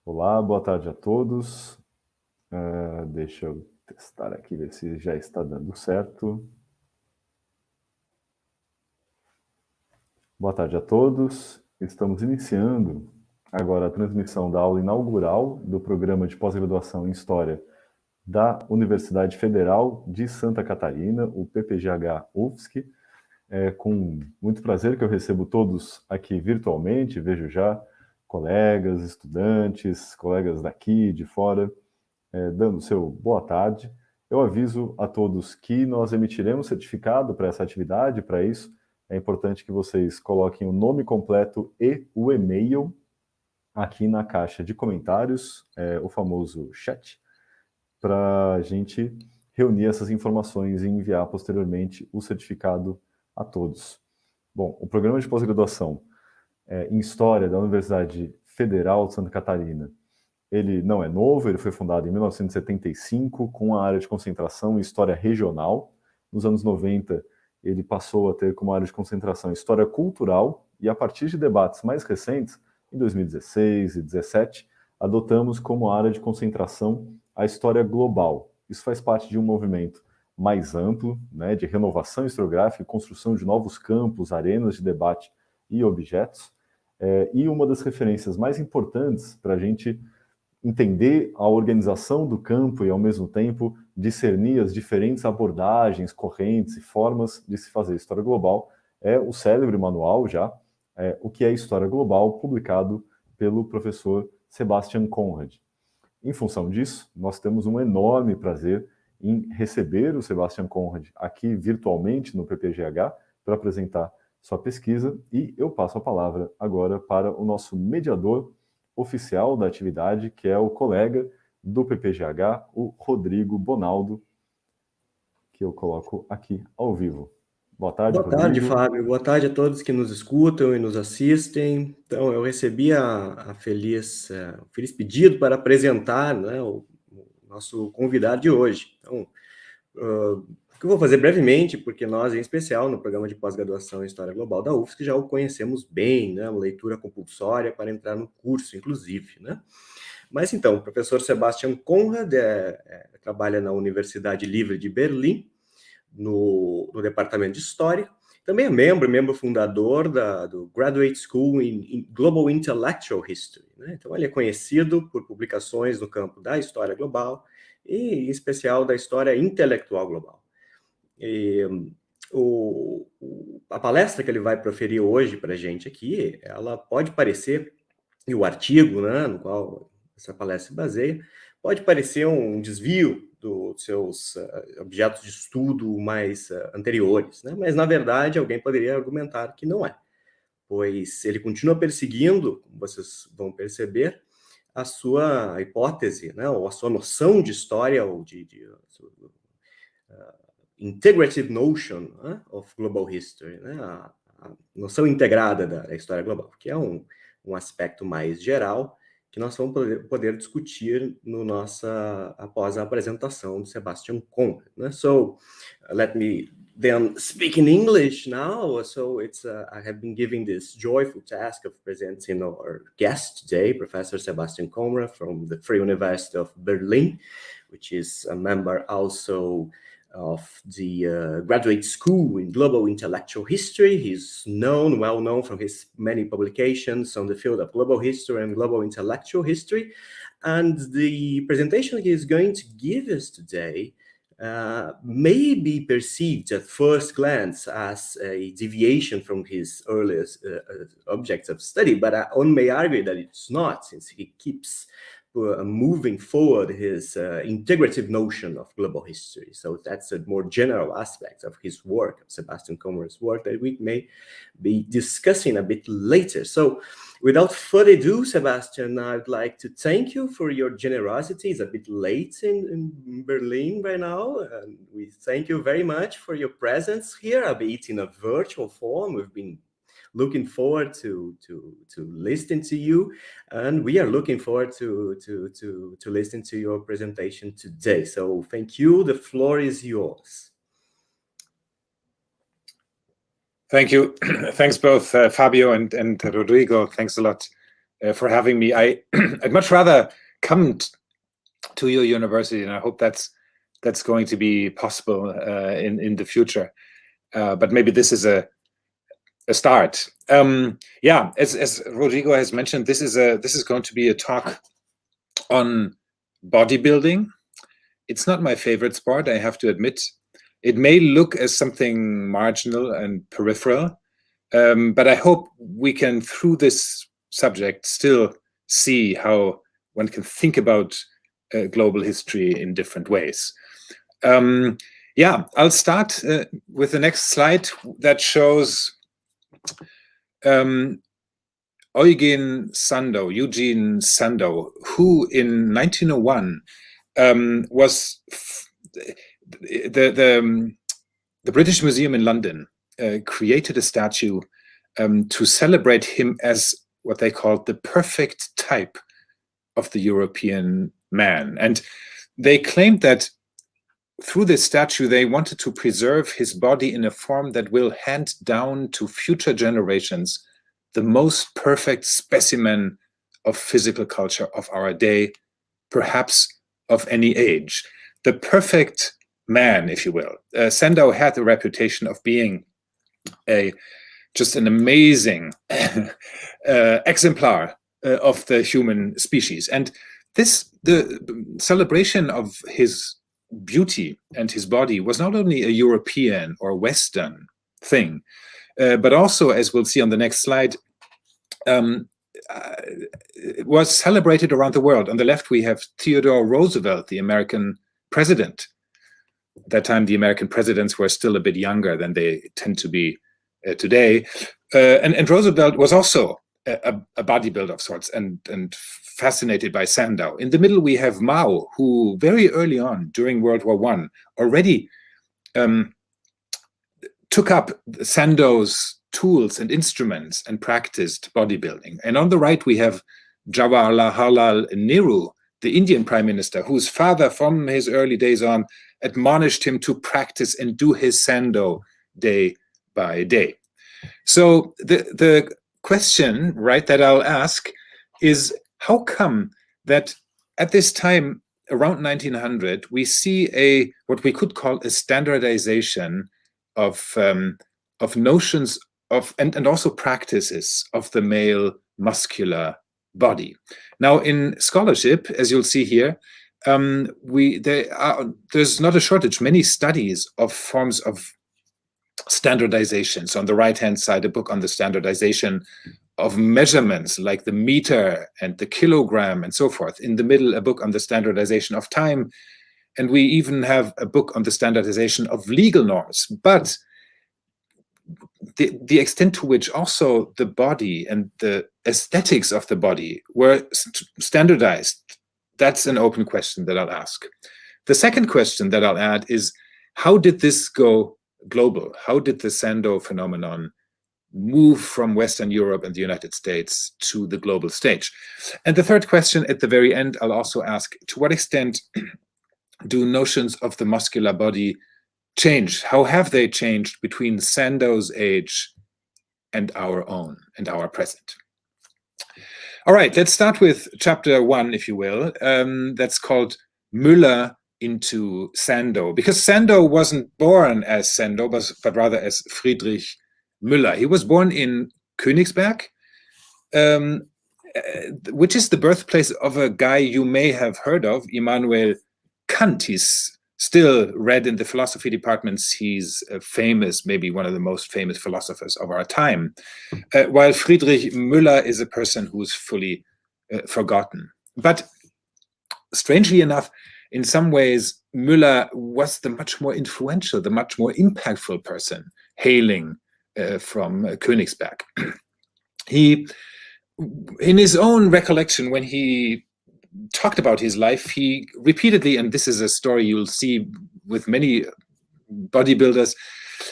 Olá, boa tarde a todos. Deixa eu testar aqui, ver se já está dando certo. Boa tarde a todos. Estamos iniciando agora a transmissão da aula inaugural do Programa de Pós-Graduação em História da Universidade Federal de Santa Catarina, o PPGH UFSC. É com muito prazer que eu recebo todos aqui virtualmente, vejo já colegas, estudantes, colegas daqui, de fora, dando seu boa tarde. Eu aviso a todos que nós emitiremos certificado para essa atividade. Para isso, é importante que vocês coloquem o nome completo e o e-mail aqui na caixa de comentários, o famoso chat, para a gente reunir essas informações e enviar posteriormente o certificado a todos. Bom, o programa de pós-graduação em História da Universidade Federal de Santa Catarina, ele não é novo, ele foi fundado em 1975 com a área de concentração em História Regional. Nos anos 90, ele passou a ter como área de concentração História Cultural, e a partir de debates mais recentes, em 2016 e 2017, adotamos como área de concentração a História Global. Isso faz parte de um movimento mais amplo, né, de renovação historiográfica e construção de novos campos, arenas de debate e objetos. E uma das referências mais importantes para a gente entender a organização do campo e, ao mesmo tempo, discernir as diferentes abordagens, correntes e formas de se fazer história global, é o célebre manual já, O que é História Global, publicado pelo professor Sebastian Conrad. Em função disso, nós temos um enorme prazer em receber o Sebastian Conrad aqui virtualmente no PPGH para apresentar sua pesquisa, e eu passo a palavra agora para o nosso mediador oficial da atividade, que é o colega do PPGH, o Rodrigo Bonaldo, que eu coloco aqui ao vivo. Boa tarde, Boa tarde, Rodrigo. Fábio. Boa tarde a todos que nos escutam e nos assistem. Então, eu recebi a feliz, o feliz pedido para apresentar, né, o nosso convidado de hoje. Então, o que eu vou fazer brevemente, porque nós, em especial, no programa de pós-graduação em História Global da UFSC, já o conhecemos bem, né, uma leitura compulsória para entrar no curso, inclusive, né? Mas, então, o professor Sebastian Conrad trabalha na Universidade Livre de Berlim, no departamento de História. Também é membro fundador do Graduate School in Global Intellectual History, né? Então, ele é conhecido por publicações no campo da História Global e, em especial, da História Intelectual Global. E a palestra que ele vai proferir hoje para a gente aqui, ela pode parecer, e o artigo, né, no qual essa palestra se baseia, pode parecer um desvio dos seus objetos de estudo mais anteriores, né? Mas, na verdade, alguém poderia argumentar que não é, pois ele continua perseguindo, como vocês vão perceber, a sua hipótese, né, ou a sua noção de história, ou integrative notion, né, of global history, né, a noção integrada da história global, que é um aspecto mais geral que nós vamos poder discutir após a apresentação de Sebastian Conrad, né? So, let me then speak in English now. So I have been given this joyful task of presenting our guest today, Professor Sebastian Conrad from the Freie Universität of Berlin, which is a member also of the Graduate School in Global Intellectual History. He's well known from his many publications on the field of global history and global intellectual history. And the presentation he is going to give us today may be perceived at first glance as a deviation from his earliest objects of study, but one may argue that it's not, since he keeps moving forward his integrative notion of global history. So that's a more general aspect of his work, of Sebastian Conrad's work, that we may be discussing a bit later. So without further ado, Sebastian, I'd like to thank you for your generosity. It's a bit late in Berlin right now, and we thank you very much for your presence here, albeit in a virtual form. We've been looking forward to listening to you, and we are looking forward to listen to your presentation today. So thank you. The floor is yours. Thank you. Thanks both Fabio and Rodrigo. Thanks a lot for having me. I'd much rather come to your university, and I hope that's going to be possible in the future. But maybe this is a start. Yeah, as Rodrigo has mentioned, this is going to be a talk on bodybuilding. It's not my favorite sport, I have to admit. It may look as something marginal and peripheral, but I hope we can, through this subject, still see how one can think about global history in different ways. Yeah, I'll start with the next slide that shows Eugen Sandow, who in 1901 was the British Museum in London created a statue to celebrate him as what they called the perfect type of the European man. And they claimed that through this statue, they wanted to preserve his body in a form that will hand down to future generations the most perfect specimen of physical culture of our day, perhaps of any age. The perfect man, if you will. Sandow had the reputation of being just an amazing exemplar of the human species. And the celebration of his beauty and his body was not only a European or Western thing, but also, as we'll see on the next slide, was celebrated around the world. On the left, we have Theodore Roosevelt, the American president. At that time, the American presidents were still a bit younger than they tend to be today. And Roosevelt was also a bodybuilder of sorts and fascinated by Sandow. In the middle, we have Mao, who very early on during World War I already took up Sandow's tools and instruments and practiced bodybuilding. And on the right, we have Jawaharlal Nehru, the Indian prime minister, whose father from his early days on admonished him to practice and do his Sandow day by day. So the question, right, that I'll ask is, how come that at this time, around 1900, we see what we could call a standardization of notions of and also practices of the male muscular body. Now, in scholarship, as you'll see here, there's not a shortage. Many studies of forms of standardization. So on the right-hand side, a book on the standardization of measurements like the meter and the kilogram and so forth. In the middle, a book on the standardization of time. And we even have a book on the standardization of legal norms. But the extent to which also the body and the aesthetics of the body were standardized, that's an open question that I'll ask. The second question that I'll add is, how did this go global? How did the Sandow phenomenon move from Western Europe and the United States to the global stage? And the third question at the very end, I'll also ask, to what extent do notions of the muscular body change? How have they changed between Sandow's age and our own and our present? All right, let's start with chapter 1, if you will. That's called Müller into Sandow, because Sandow wasn't born as Sandow, but rather as Friedrich Müller. He was born in Königsberg, which is the birthplace of a guy you may have heard of, Immanuel Kant. He's still read in the philosophy departments. He's famous, maybe one of the most famous philosophers of our time, while Friedrich Müller is a person who's fully forgotten. But strangely enough, in some ways, Müller was the much more influential, the much more impactful person hailing from Königsberg. He, in his own recollection, when he talked about his life, he repeatedly, and this is a story you'll see with many bodybuilders,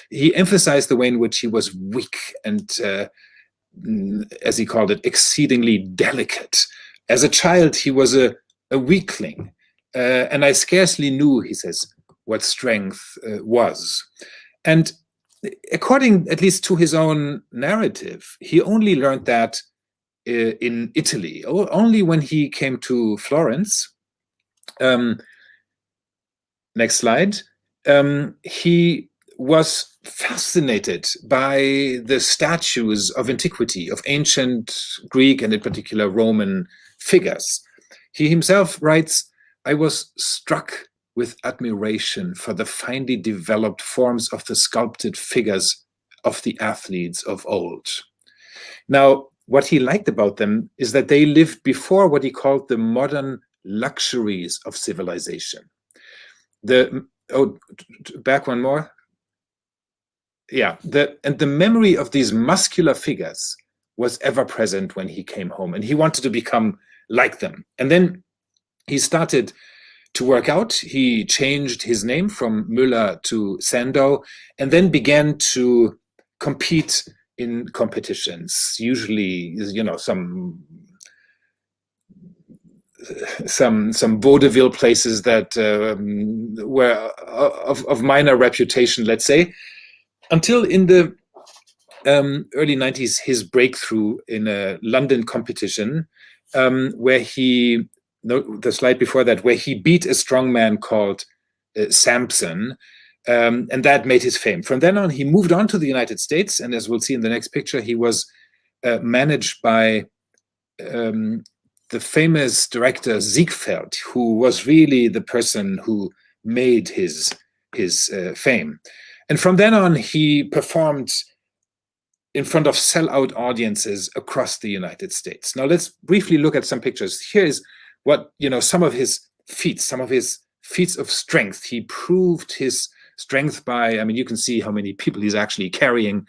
he emphasized the way in which he was weak and, as he called it, exceedingly delicate. As a child, he was a weakling. And I scarcely knew, he says, what strength was. And according, at least to his own narrative, he only learned that in Italy. Only when he came to Florence, next slide, he was fascinated by the statues of antiquity, of ancient Greek and in particular Roman figures. He himself writes, "I was struck with admiration for the finely developed forms of the sculpted figures of the athletes of old." Now, what he liked about them is that they lived before what he called the modern luxuries of civilization. Back one more. Yeah, and the memory of these muscular figures was ever present when he came home, and he wanted to become like them. And then he started to work out. He changed his name from Müller to Sandow, and then began to compete in competitions, usually, some vaudeville places that were of minor reputation, let's say, until in the early 90s, his breakthrough in a London competition, where the slide before that, where he beat a strongman called Samson, and that made his fame. From then on, he moved on to the United States, and as we'll see in the next picture, he was managed by the famous director Ziegfeld, who was really the person who made his fame. And from then on, he performed in front of sellout audiences across the United States. Now let's briefly look at some pictures. Here is what, some of his feats of strength. He proved his strength by, you can see how many people he's actually carrying.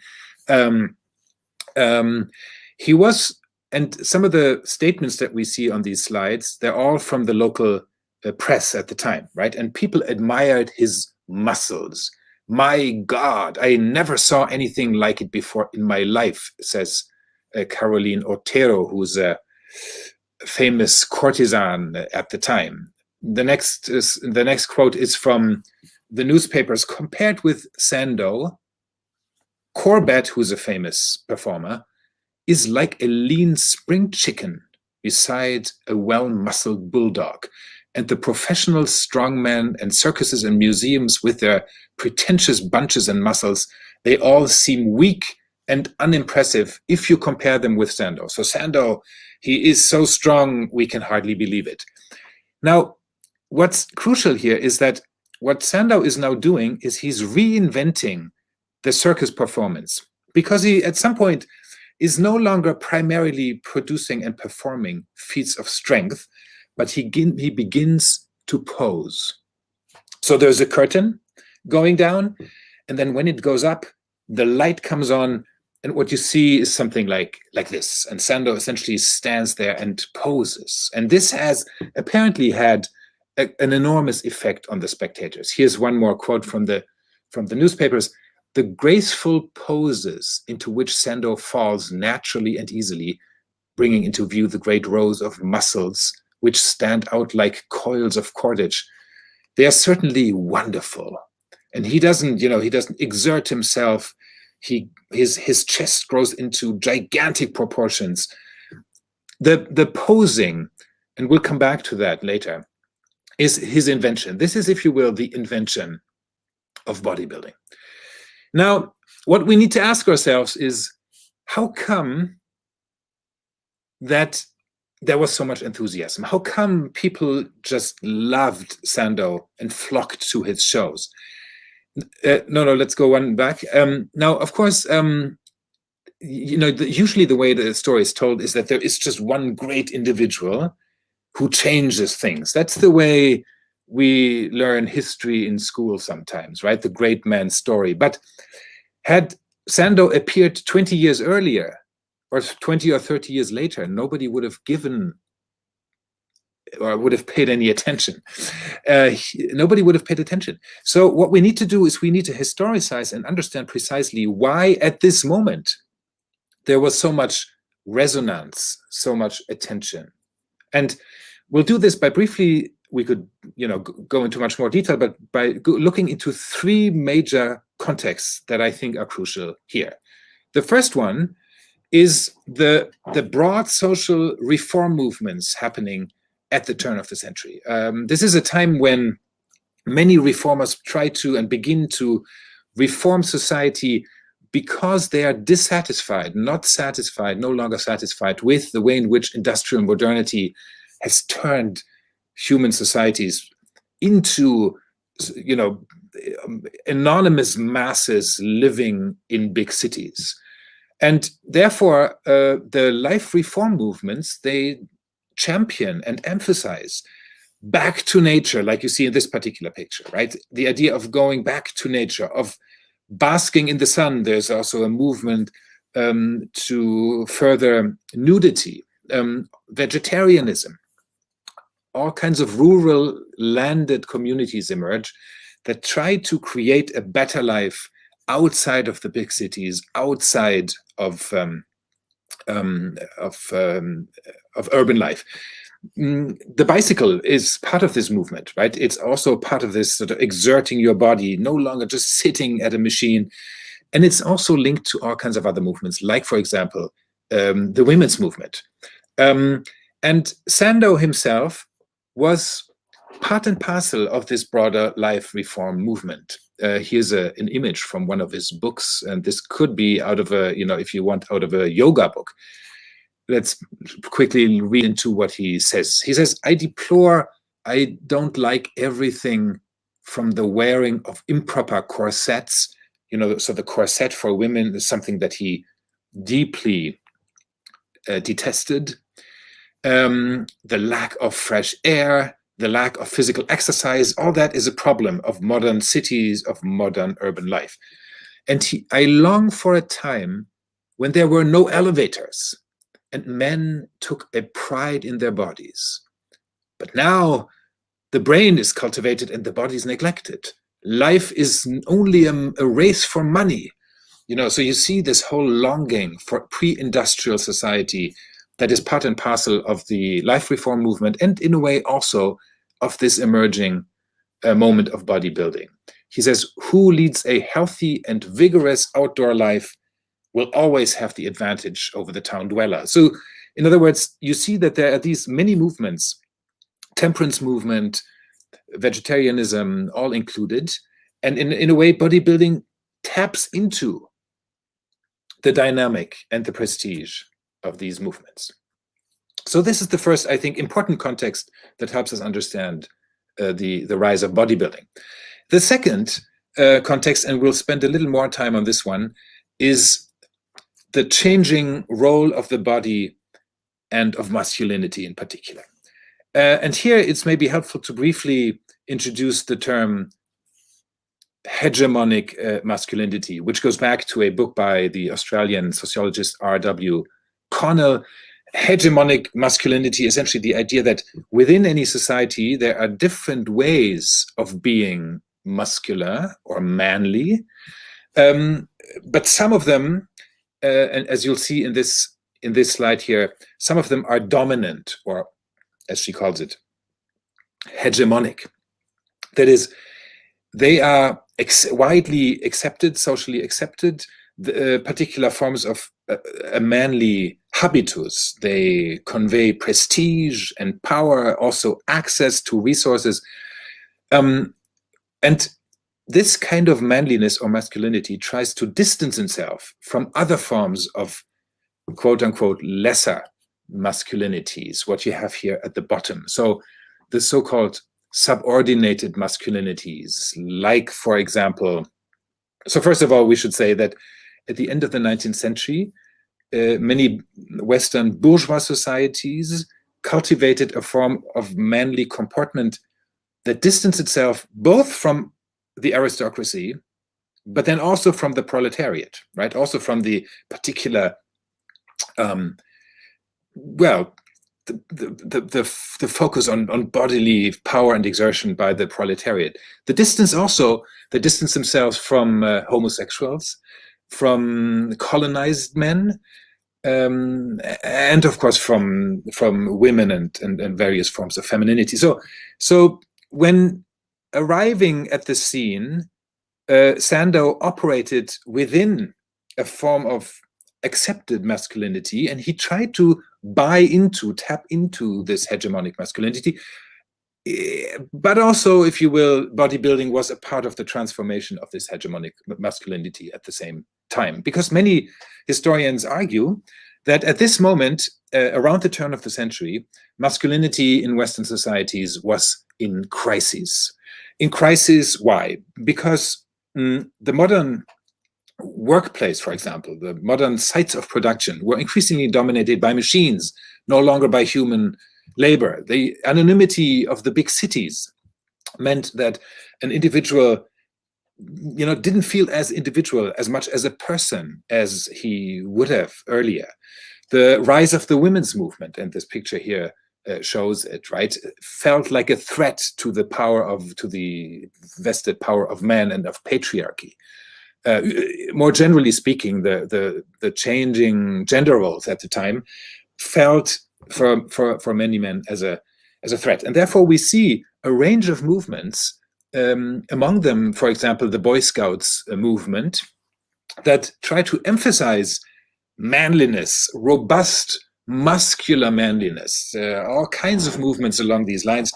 He was, and some of the statements that we see on these slides, they're all from the local press at the time, right? And people admired his muscles. "My God, I never saw anything like it before in my life," says Caroline Otero, who's a famous courtesan at the time. The next quote is from the newspapers. "Compared with Sandow, Corbett, who's a famous performer, is like a lean spring chicken beside a well-muscled bulldog. And the professional strongmen and circuses and museums with their pretentious bunches and muscles, they all seem weak and unimpressive if you compare them with Sandow." So Sandow, he is so strong, we can hardly believe it. Now, what's crucial here is that what Sandow is now doing is he's reinventing the circus performance, because he, at some point, is no longer primarily producing and performing feats of strength, but he begins to pose. So there's a curtain going down, and then when it goes up, the light comes on, and what you see is something like this. And Sandow essentially stands there and poses. And this has apparently had an enormous effect on the spectators. Here's one more quote from the newspapers. "The graceful poses into which Sandow falls naturally and easily, bringing into view the great rows of muscles which stand out like coils of cordage, they are certainly wonderful." And he doesn't exert himself. His chest grows into gigantic proportions. The posing, and we'll come back to that later, is his invention. This is, if you will, the invention of bodybuilding. Now, what we need to ask ourselves is, how come that there was so much enthusiasm? How come people just loved Sandow and flocked to his shows? No, let's go one back. Now, of course, usually the way the story is told is that there is just one great individual who changes things. That's the way we learn history in school sometimes, right? The great man's story. But had Sandow appeared 20 years earlier, or 20 or 30 years later, nobody would have given or would have paid any attention. Nobody would have paid attention. So what we need to do is we need to historicize and understand precisely why at this moment there was so much resonance, so much attention. And we'll do this by briefly, we could go into much more detail, but by looking into three major contexts that I think are crucial here. The first one is the broad social reform movements happening at the turn of the century. This is a time when many reformers try to and begin to reform society because they are dissatisfied, not satisfied, no longer satisfied with the way in which industrial modernity has turned human societies into, you know, anonymous masses living in big cities. And therefore, the life reform movements, they champion and emphasize back to nature, like you see in this particular picture, right? The idea of going back to nature, of basking in the sun. There's also a movement to further nudity, vegetarianism. All kinds of rural landed communities emerge that try to create a better life outside of the big cities, outside of urban life. The bicycle is part of this movement, right? It's also part of this sort of exerting your body, no longer just sitting at a machine. And it's also linked to all kinds of other movements, like, for example, the women's movement. And Sandow himself was part and parcel of this broader life reform movement. Here's an image from one of his books, and this could be out of a, you know, if you want, out of a yoga book. Let's quickly read into what he says. He says, I don't like everything from the wearing of improper corsets. You know, so the corset for women is something that he deeply detested. The lack of fresh air, the lack of physical exercise, all that is a problem of modern cities, of modern urban life. And I long for a time when there were no elevators and men took a pride in their bodies. But now the brain is cultivated and the body is neglected. Life is only a race for money. You know, so you see this whole longing for pre-industrial society that is part and parcel of the life reform movement, and in a way also of this emerging moment of bodybuilding. He says, who leads a healthy and vigorous outdoor life will always have the advantage over the town dweller. So, in other words, you see that there are these many movements, temperance movement, vegetarianism, all included. And in a way, bodybuilding taps into the dynamic and the prestige of these movements. So this is the first, I think, important context that helps us understand the rise of bodybuilding. The second context, and we'll spend a little more time on this one, is the changing role of the body and of masculinity in particular. And here it's maybe helpful to briefly introduce the term hegemonic masculinity, which goes back to a book by the Australian sociologist R.W. Connell. Hegemonic masculinity, essentially the idea that within any society there are different ways of being muscular or manly, but some of them, and as you'll see in this slide here, some of them are dominant, or as she calls it, hegemonic. That is, they are widely accepted, socially accepted, particular forms of a manly habitus. They convey prestige and power, also access to resources. And this kind of manliness or masculinity tries to distance itself from other forms of quote unquote lesser masculinities, what you have here at the bottom. So the so-called subordinated masculinities, like, for example, so first of all, we should say that at the end of the 19th century, many Western bourgeois societies cultivated a form of manly comportment that distanced itself both from the aristocracy, but then also from the proletariat, right? Also from the particular, well, the focus on bodily power and exertion by the proletariat. They distance themselves from homosexuals, from colonized men, and of course from women and various forms of femininity. So when arriving at the scene, Sandow operated within a form of accepted masculinity, and he tried to tap into this hegemonic masculinity. But also, if you will, bodybuilding was a part of the transformation of this hegemonic masculinity at the same time. Because many historians argue that at this moment, around the turn of the century, masculinity in Western societies was in crisis. In crisis, why? Because the modern workplace, for example, the modern sites of production were increasingly dominated by machines, no longer by human labor. The anonymity of the big cities meant that an individual, didn't feel as individual as much as a person as he would have earlier. The rise of the women's movement, and this picture here shows it, right, felt like a threat to the vested power of man and of patriarchy. More generally speaking, the changing gender roles at the time felt for many men as a threat, and therefore we see a range of movements, among them, for example, the Boy Scouts movement, that try to emphasize manliness, robust, muscular manliness. All kinds of movements along these lines.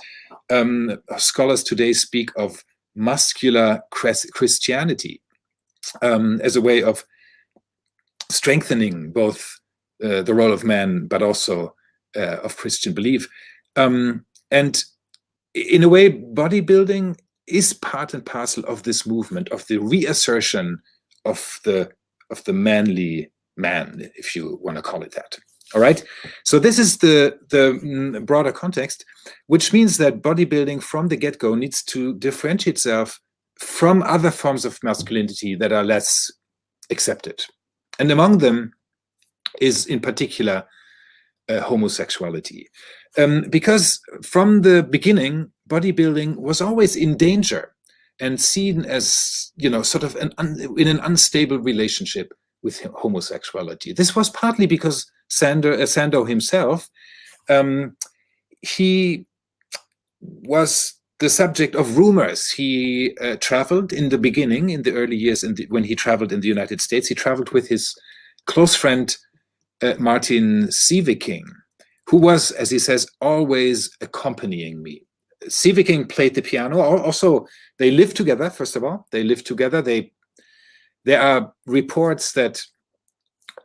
Scholars today speak of muscular Christianity as a way of strengthening both the role of man, but also of Christian belief. And in a way, bodybuilding is part and parcel of this movement, of the reassertion of the manly man, if you want to call it that. All right. So this is the broader context, which means that bodybuilding from the get-go needs to differentiate itself from other forms of masculinity that are less accepted. And among them is, in particular, homosexuality. Because from the beginning, bodybuilding was always in danger and seen as, sort of in an unstable relationship with homosexuality. This was partly because Sandow himself, he was the subject of rumors. He traveled in the beginning, in the early years, when he traveled in the United States. He traveled with his close friend, Martin Sieveking, who was, as he says, always accompanying me. Sieveking played the piano. Also, they lived together, first of all. They lived together. There are reports that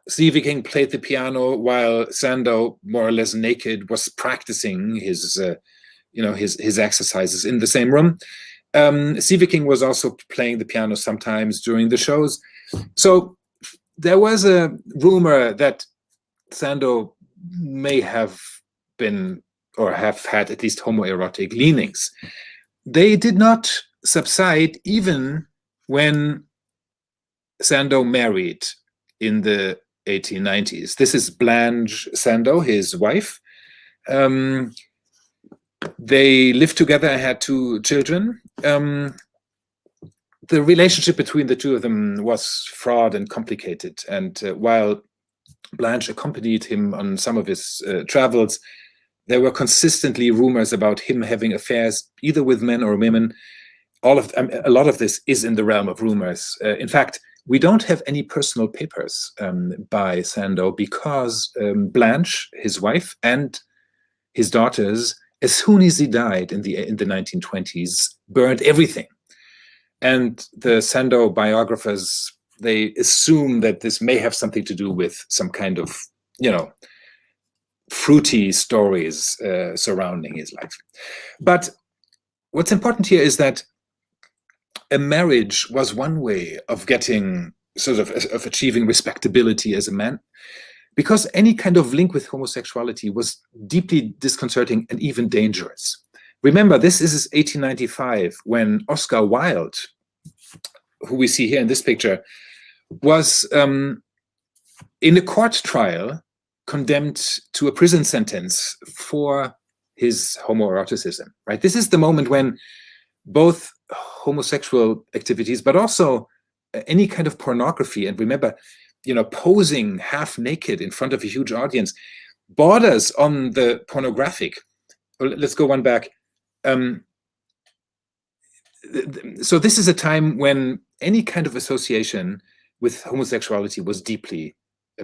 Sieveking played the piano while Sandow, more or less naked, was practicing his exercises in the same room. Sieveking was also playing the piano sometimes during the shows. So there was a rumor that Sandow may have been or have had at least homoerotic leanings. They did not subside even when Sandow married in the 1890s. This is Blanche Sandow, his wife. They lived together and had 2 children. The relationship between the two of them was fraught and complicated. And while Blanche accompanied him on some of his travels, there were consistently rumors about him having affairs either with men or women. A lot of this is in the realm of rumors. In fact, we don't have any personal papers by Sandow because Blanche, his wife, and his daughters, as soon as he died in the 1920s, burned everything. And the Sandow biographers, they assume that this may have something to do with some kind of, fruity stories surrounding his life. But what's important here is that a marriage was one way of getting of achieving respectability as a man, because any kind of link with homosexuality was deeply disconcerting and even dangerous. Remember, this is 1895 when Oscar Wilde, who we see here in this picture, was in a court trial condemned to a prison sentence for his homoeroticism, right? This is the moment when both homosexual activities, but also any kind of pornography, and remember, posing half naked in front of a huge audience, borders on the pornographic. Let's go one back. So this is a time when any kind of association with homosexuality was deeply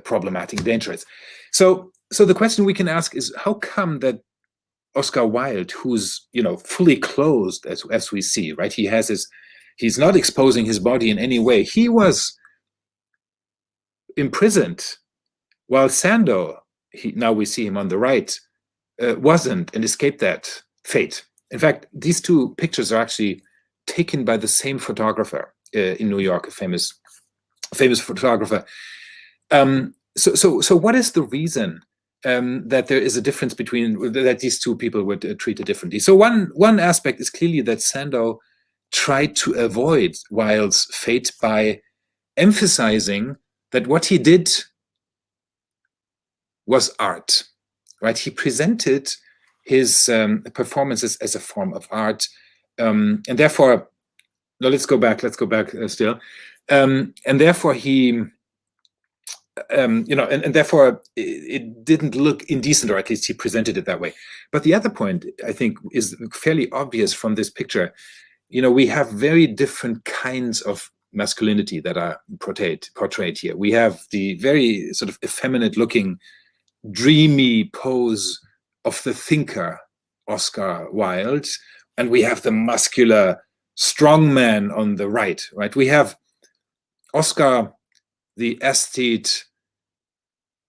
problematic, dangerous. So the question we can ask is, how come that Oscar Wilde, who's fully clothed as we see, right? He's not exposing his body in any way. He was imprisoned, while Sandow, now we see him on the right, wasn't, and escaped that fate. In fact, these two pictures are actually taken by the same photographer in New York, a famous photographer. So what is the reason that there is a difference between that these two people were treated differently? So one aspect is clearly that Sandow tried to avoid Wilde's fate by emphasizing that what he did was art, right? He presented his performances as a form of art, and therefore, no, let's go back still, and therefore he, and therefore it didn't look indecent, or at least he presented it that way. But the other point, I think, is fairly obvious from this picture. We have very different kinds of masculinity that are portrayed here. We have the very sort of effeminate-looking, dreamy pose of the thinker, Oscar Wilde, and we have the muscular, strong man on the right. We have Oscar, the aesthete,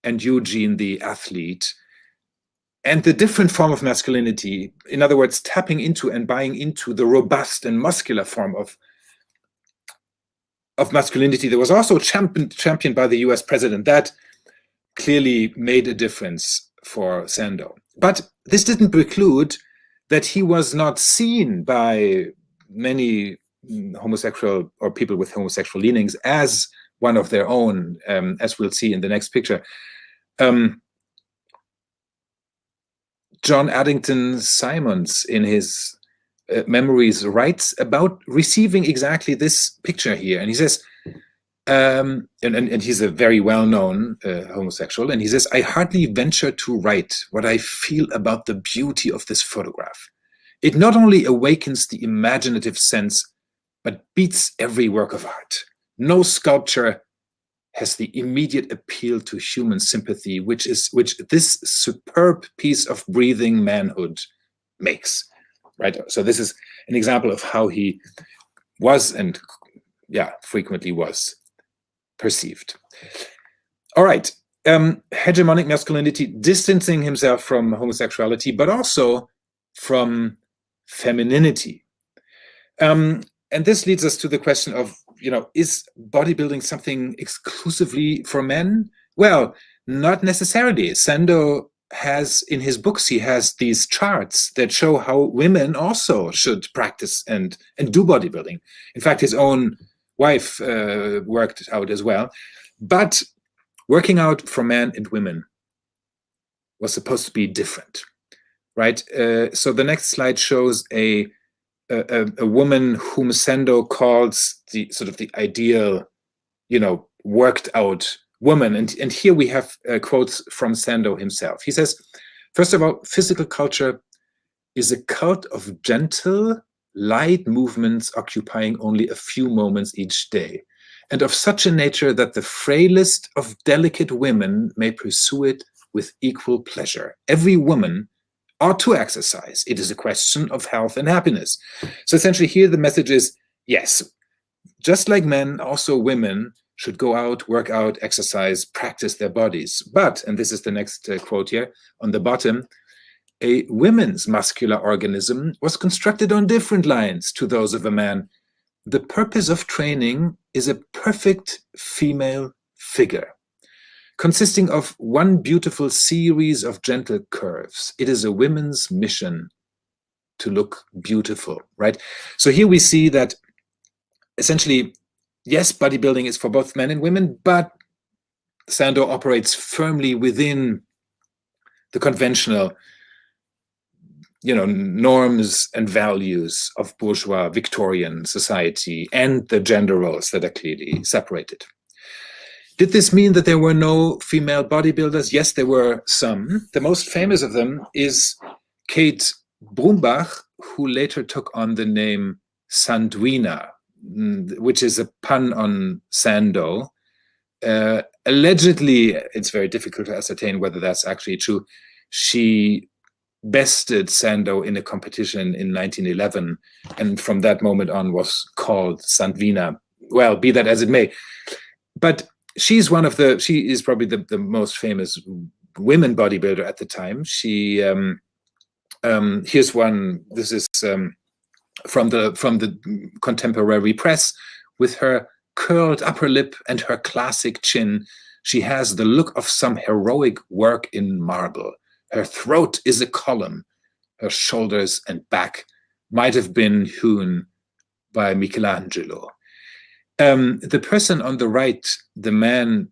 and Eugene, the athlete, and the different form of masculinity, in other words, tapping into and buying into the robust and muscular form of masculinity that was also championed by the US president. That clearly made a difference for Sandow. But this didn't preclude that he was not seen by many homosexual or people with homosexual leanings as one of their own, as we'll see in the next picture. John Addington Symonds, in his memories, writes about receiving exactly this picture here. And he says, and he's a very well-known homosexual, and he says, "I hardly venture to write what I feel about the beauty of this photograph. It not only awakens the imaginative sense, but beats every work of art. No sculpture has the immediate appeal to human sympathy, which this superb piece of breathing manhood makes." Right. So this is an example of how he was, and frequently was, perceived. All right. Hegemonic masculinity, distancing himself from homosexuality, but also from femininity. And this leads us to the question of, is bodybuilding something exclusively for men? Well, not necessarily. Sandow has, in his books, he has these charts that show how women also should practice and do bodybuilding. In fact, his own wife worked out as well. But working out for men and women was supposed to be different, right? So the next slide shows a woman whom Sandow calls the sort of the ideal, worked out woman. And here we have quotes from Sandow himself. He says, first of all, physical culture is a cult of gentle, light movements occupying only a few moments each day, and of such a nature that the frailest of delicate women may pursue it with equal pleasure. Every woman ought to exercise. It is a question of health and happiness. So essentially here the message is, yes, just like men, also women should go out, work out, exercise, practice their bodies. But, and this is the next quote here on the bottom, a woman's muscular organism was constructed on different lines to those of a man. The purpose of training is a perfect female figure, consisting of one beautiful series of gentle curves. It is a woman's mission to look beautiful, right? So here we see that essentially, yes, bodybuilding is for both men and women, but Sandow operates firmly within the conventional, norms and values of bourgeois Victorian society and the gender roles that are clearly separated. Did this mean that there were no female bodybuilders? Yes, there were some. The most famous of them is Kate Brumbach, who later took on the name Sanduina, which is a pun on Sandow. allegedly, it's very difficult to ascertain whether that's actually true, she bested Sandow in a competition in 1911, and from that moment on was called Sandwina. Well, be that as it may. But she is probably the most famous women bodybuilder at the time. She, here's one, this is from the contemporary press, with her curled upper lip and her classic chin. She has the look of some heroic work in marble. Her throat is a column. Her shoulders and back might have been hewn by Michelangelo. The person on the right, the man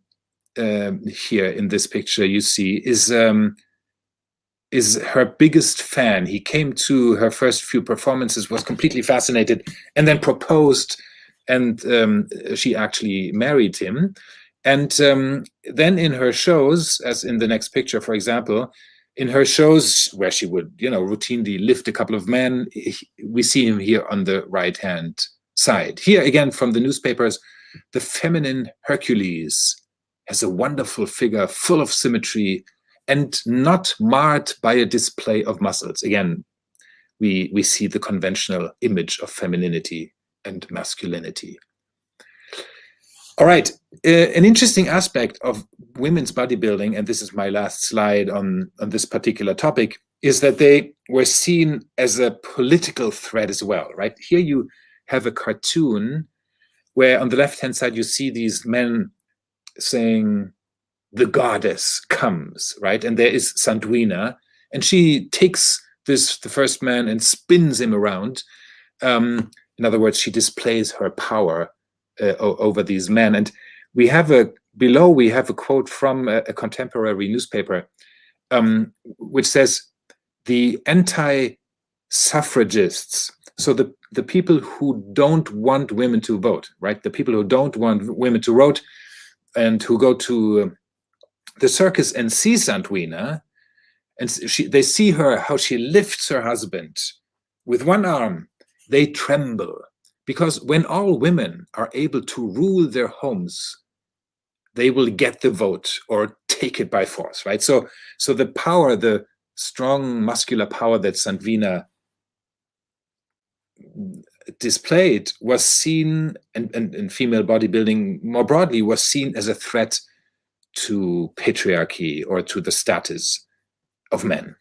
here in this picture you see, is her biggest fan. He came to her first few performances, was completely fascinated, and then proposed, and she actually married him. And then in her shows, as in the next picture, for example, in her shows where she would, routinely lift a couple of men, we see him here on the right-hand side. Here again from the newspapers, the feminine Hercules has a wonderful figure full of symmetry and not marred by a display of muscles. Again, we see the conventional image of femininity and masculinity. All right, an interesting aspect of women's bodybuilding, and this is my last slide on this particular topic, is that they were seen as a political threat as well, right? Here you have a cartoon where on the left-hand side you see these men saying, "The goddess comes," right? And there is Sandwina, and she takes the first man and spins him around. In other words, she displays her power over these men. And we have below we have a quote from a contemporary newspaper, which says, the anti-suffragists, so the people who don't want women to vote, right? The people who don't want women to vote and who go to the circus and see Sandwina, and they see her, how she lifts her husband with one arm, they tremble. Because when all women are able to rule their homes, they will get the vote or take it by force, right? So the power, the strong muscular power that Sandwina displayed was seen, and female bodybuilding more broadly was seen as a threat to patriarchy or to the status of men.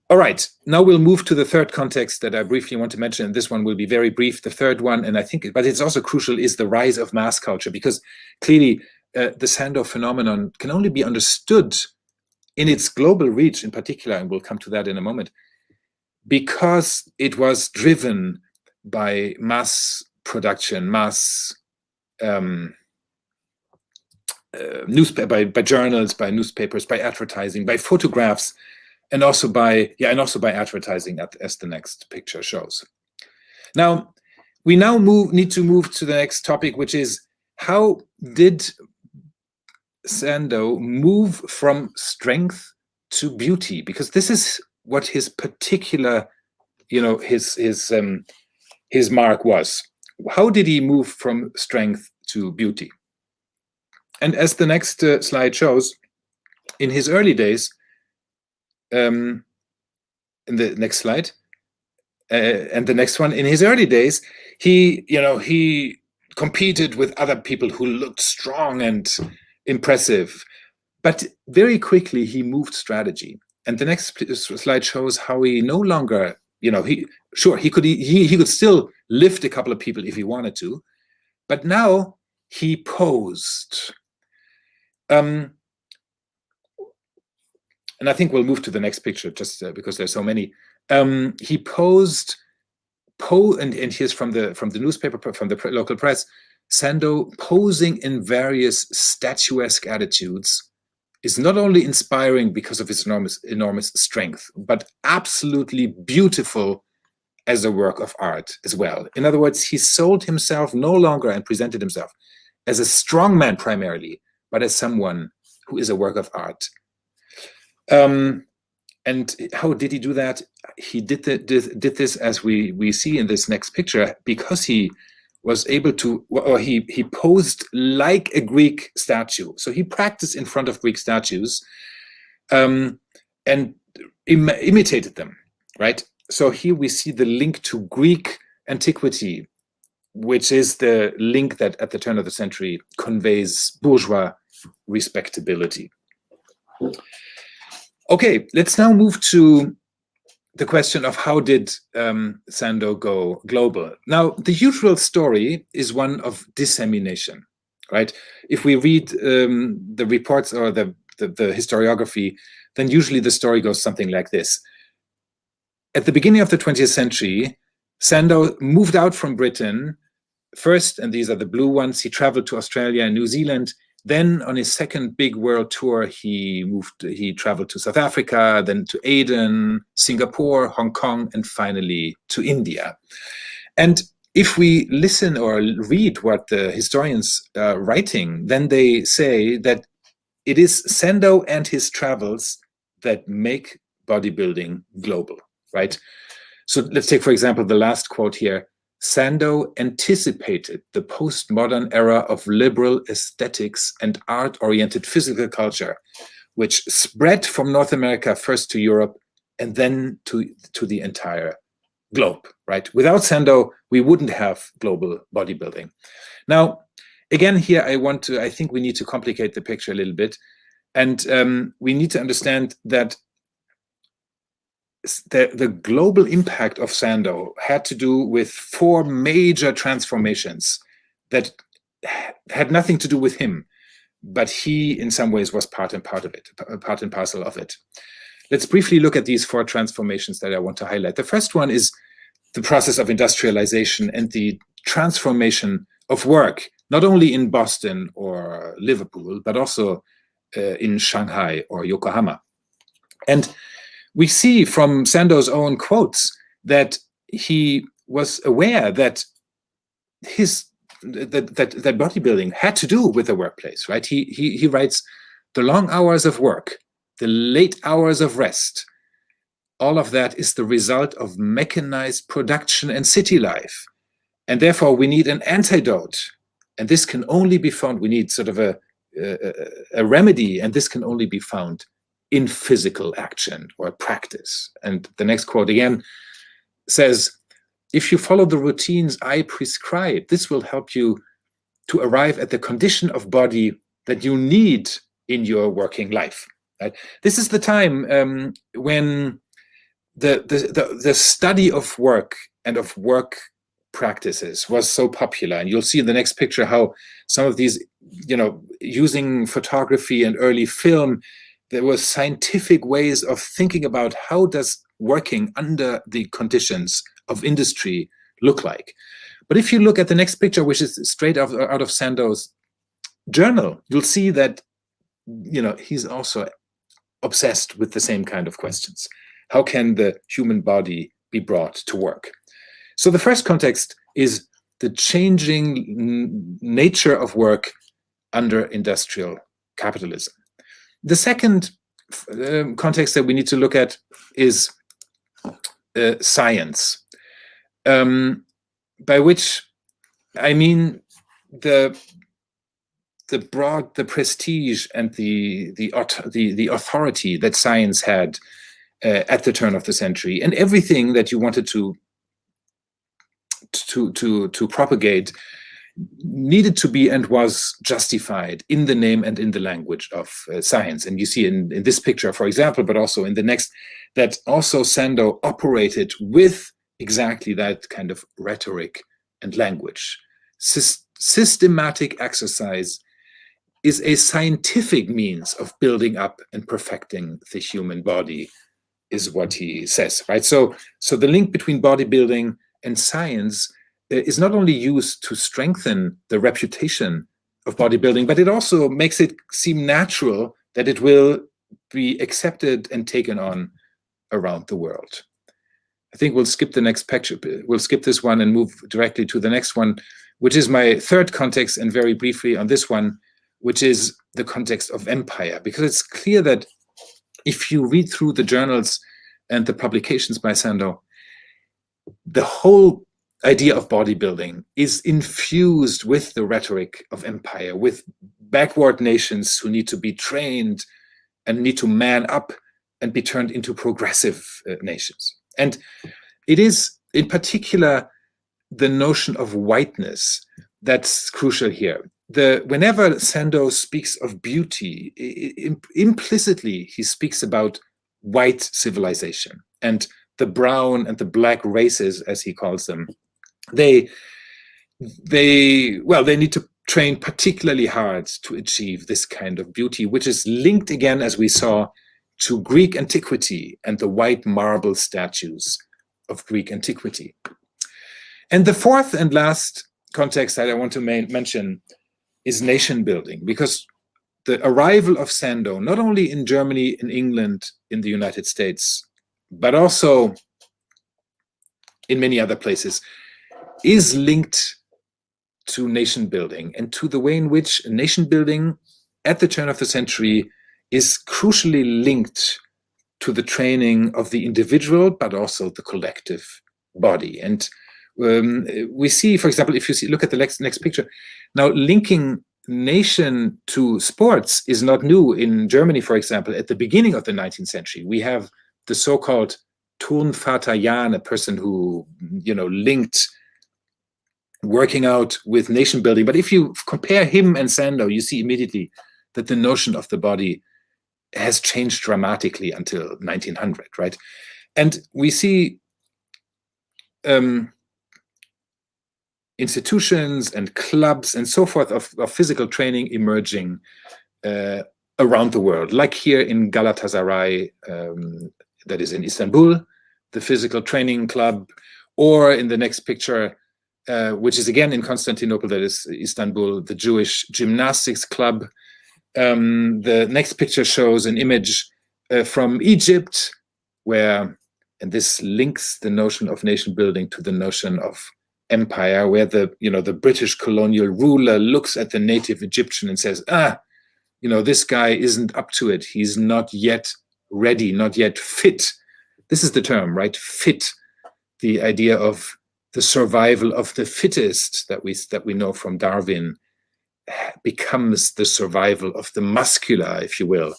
All right, now we'll move to the third context that I briefly want to mention, and this one will be very brief. The third one, and I think, but it's also crucial, is the rise of mass culture, because clearly the Sandow phenomenon can only be understood in its global reach in particular, and we'll come to that in a moment, because it was driven by mass production, mass by journals, by newspapers, by advertising, by photographs, and also by advertising, as the next picture shows. Now, we need to move to the next topic, which is, how did Sandow move from strength to beauty? Because this is what his particular, his mark was. How did he move from strength to beauty? And as the next slide shows, in his early days, in the next slide, and the next one, in his early days, he competed with other people who looked strong and impressive, but very quickly he moved strategy. And the next slide shows how he no longer, he could still lift a couple of people if he wanted to, but now he posed. And I think we'll move to the next picture just because there's so many. He posed, and here's from the newspaper, from the local press, Sandow posing in various statuesque attitudes is not only inspiring because of his enormous strength, but absolutely beautiful as a work of art as well. In other words, he sold himself no longer and presented himself as a strong man primarily, but as someone who is a work of art. And how did he do that? He did this, as we see in this next picture, because he was able to, or he posed like a Greek statue. So he practiced in front of Greek statues and imitated them, right? So here we see the link to Greek antiquity, which is the link that at the turn of the century conveys bourgeois respectability. Okay, let's now move to the question of how did Sandow go global? Now, the usual story is one of dissemination, right? If we read the reports or the historiography, then usually the story goes something like this. At the beginning of the 20th century, Sandow moved out from Britain first, and these are the blue ones. He traveled to Australia and New Zealand. Then on his second big world tour, he traveled to South Africa, then to Aden, Singapore, Hong Kong, and finally to India. And if we listen or read what the historians are writing, then they say that it is Sandow and his travels that make bodybuilding global, right? So let's take, for example, the last quote here. Sandow anticipated the postmodern era of liberal aesthetics and art-oriented physical culture, which spread from North America first to Europe and then to the entire globe, right? Without Sandow, we wouldn't have global bodybuilding. Now, again, here I think we need to complicate the picture a little bit. And we need to understand that the global impact of Sandow had to do with 4 major transformations that had nothing to do with him, but he in some ways was part and parcel of it. Let's briefly look at these 4 transformations that I want to highlight. The first one is the process of industrialization and the transformation of work, not only in Boston or Liverpool, but also in Shanghai or Yokohama. And we see from Sandow's own quotes that he was aware that that bodybuilding had to do with the workplace, right? He writes, the long hours of work, the late hours of rest, all of that is the result of mechanized production and city life. And therefore we need an antidote. And this can only be found, we need sort of a remedy, and this can only be found in physical action or practice. And the next quote again says, if you follow the routines I prescribe, this will help you to arrive at the condition of body that you need in your working life. Right? This is the time when the study of work and of work practices was so popular. And you'll see in the next picture how some of these, using photography and early film, there were scientific ways of thinking about how does working under the conditions of industry look like. But if you look at the next picture, which is straight out of Sandow's journal, you'll see that he's also obsessed with the same kind of questions. How can the human body be brought to work? So the first context is the changing nature of work under industrial capitalism. The second context that we need to look at is science, by which I mean the prestige and the authority that science had at the turn of the century, and everything that you wanted to propagate needed to be and was justified in the name and in the language of science. And you see in this picture, for example, but also in the next, that also Sandow operated with exactly that kind of rhetoric and language. Systematic exercise is a scientific means of building up and perfecting the human body, is what he says, right? So the link between bodybuilding and science is not only used to strengthen the reputation of bodybuilding, but it also makes it seem natural that it will be accepted and taken on around the world. I think we'll skip the next picture. We'll skip this one and move directly to the next one, which is my third context, and very briefly on this one, which is the context of empire, because it's clear that if you read through the journals and the publications by Sandow, the whole idea of bodybuilding is infused with the rhetoric of empire, with backward nations who need to be trained and need to man up and be turned into progressive nations. And it is in particular the notion of whiteness that's crucial here. Whenever Sandow speaks of beauty, implicitly he speaks about white civilization, and the brown and the black races, as he calls them, they need to train particularly hard to achieve this kind of beauty, which is linked again, as we saw, to Greek antiquity and the white marble statues of Greek antiquity. And the fourth and last context that I want to mention is nation building, because the arrival of Sandow, not only in Germany, in England, in the United States, but also in many other places, is linked to nation building and to the way in which nation building at the turn of the century is crucially linked to the training of the individual, but also the collective body. And we see, for example, if you look at the next picture, now linking nation to sports is not new. In Germany, for example, at the beginning of the 19th century, we have the so-called Turnvater Jan, a person who, linked working out with nation building. But if you compare him and Sandow, you see immediately that the notion of the body has changed dramatically until 1900, right? And we see institutions and clubs and so forth of physical training emerging around the world, like here in Galatasaray, that is in Istanbul, the physical training club, or in the next picture, which is again in Constantinople, that is Istanbul, the Jewish gymnastics club. The next picture shows an image from Egypt, where, and this links the notion of nation building to the notion of empire, where the British colonial ruler looks at the native Egyptian and says, this guy isn't up to it. He's not yet ready, not yet fit. This is the term, right? Fit, the idea of the survival of the fittest that we know from Darwin, becomes the survival of the muscular, if you will,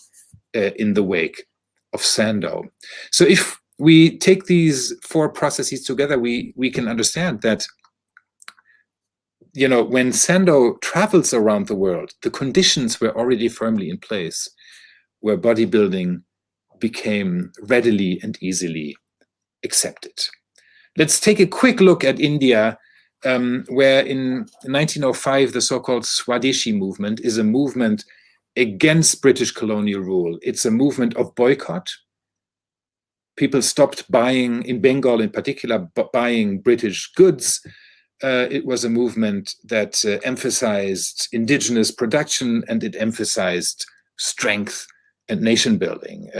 in the wake of Sandow. So if we take these four processes together, we can understand that, when Sandow travels around the world, the conditions were already firmly in place where bodybuilding became readily and easily accepted. Let's take a quick look at India, where in 1905, the so-called Swadeshi movement is a movement against British colonial rule. It's a movement of boycott. People stopped buying, in Bengal in particular, buying British goods. It was a movement that emphasized indigenous production, and it emphasized strength and nation building.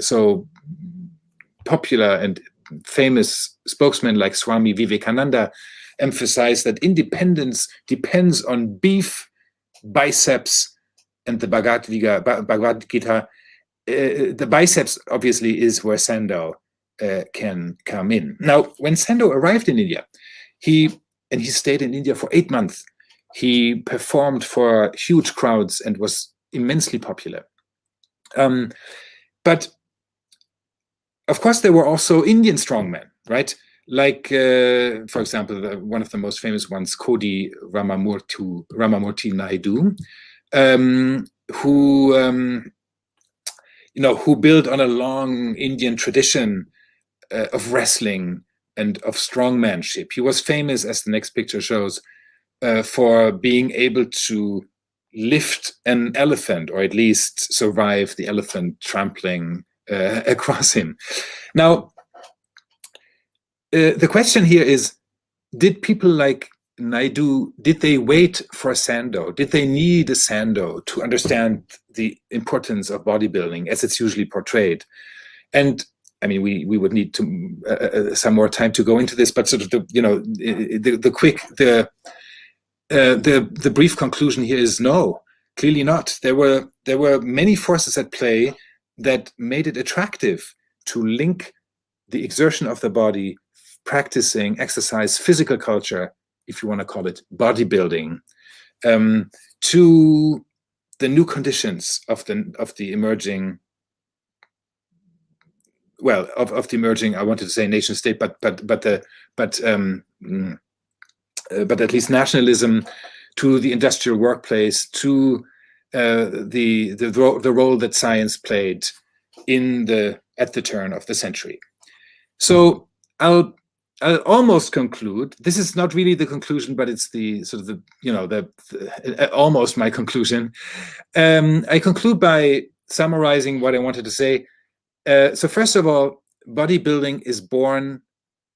So popular and famous spokesmen like Swami Vivekananda emphasized that independence depends on beef, biceps, and the Bhagavad Gita. The biceps obviously is where Sandow can come in. Now, when Sandow arrived in India, he stayed in India for 8 months. He performed for huge crowds and was immensely popular. But of course, there were also Indian strongmen, right? Like, for example, one of the most famous ones, Kodi Ramamurti Naidu, who built on a long Indian tradition of wrestling and of strongmanship. He was famous, as the next picture shows, for being able to lift an elephant, or at least survive the elephant trampling across him. Now, the question here is, did people like Naidu, did they wait for Sandow? Did they need a Sandow to understand the importance of bodybuilding as it's usually portrayed? And I mean, we would need to some more time to go into this, but sort of the brief conclusion here is no, clearly not. There were many forces at play that made it attractive to link the exertion of the body practicing exercise, physical culture, if you want to call it bodybuilding, to the new conditions of the emerging, well, of the emerging, I wanted to say nation state, but at least nationalism, to the industrial workplace, to the role that science played at the turn of the century. So I'll almost conclude. This is not really the conclusion, but it's the sort of the almost my conclusion. I conclude by summarizing what I wanted to say. So first of all, bodybuilding is born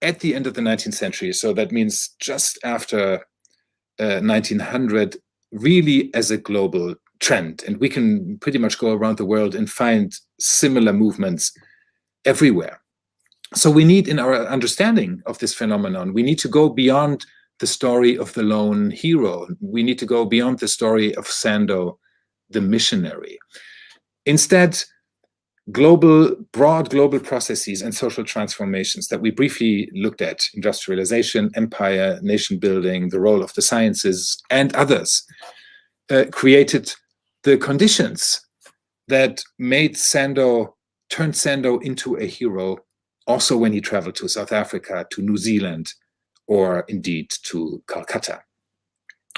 at the end of the 19th century. So that means just after 1900, really as a global trend. And we can pretty much go around the world and find similar movements everywhere. So we need, in our understanding of this phenomenon, we need to go beyond the story of the lone hero. We need to go beyond the story of Sandow, the missionary. Instead, broad global processes and social transformations that we briefly looked at, industrialization, empire, nation building, the role of the sciences, and others, created the conditions that turned Sandow into a hero, also when he traveled to South Africa, to New Zealand, or indeed to Calcutta.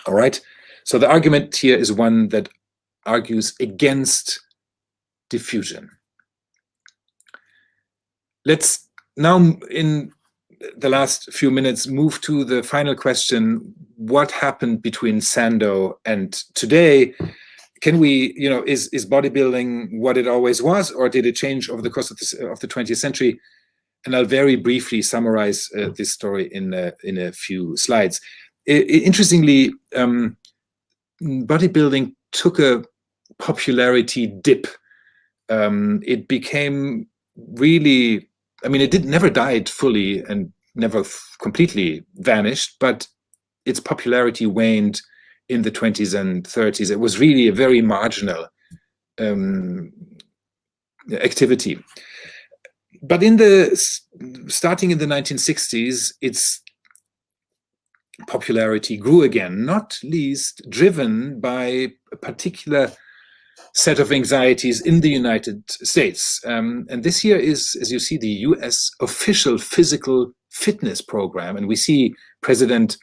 All right. So the argument here is one that argues against diffusion. Let's now, in the last few minutes, move to the final question: what happened between Sandow and today? Can we, is bodybuilding what it always was, or did it change over the course of the 20th century? And I'll very briefly summarize this story in a few slides. Interestingly, bodybuilding took a popularity dip. It became really, it never died fully and never completely vanished, but its popularity waned in the 20s and 30s. It was really a very marginal activity. But starting in the 1960s, its popularity grew again, not least driven by a particular set of anxieties in the United States. And this here is, as you see, the US official physical fitness program. And we see President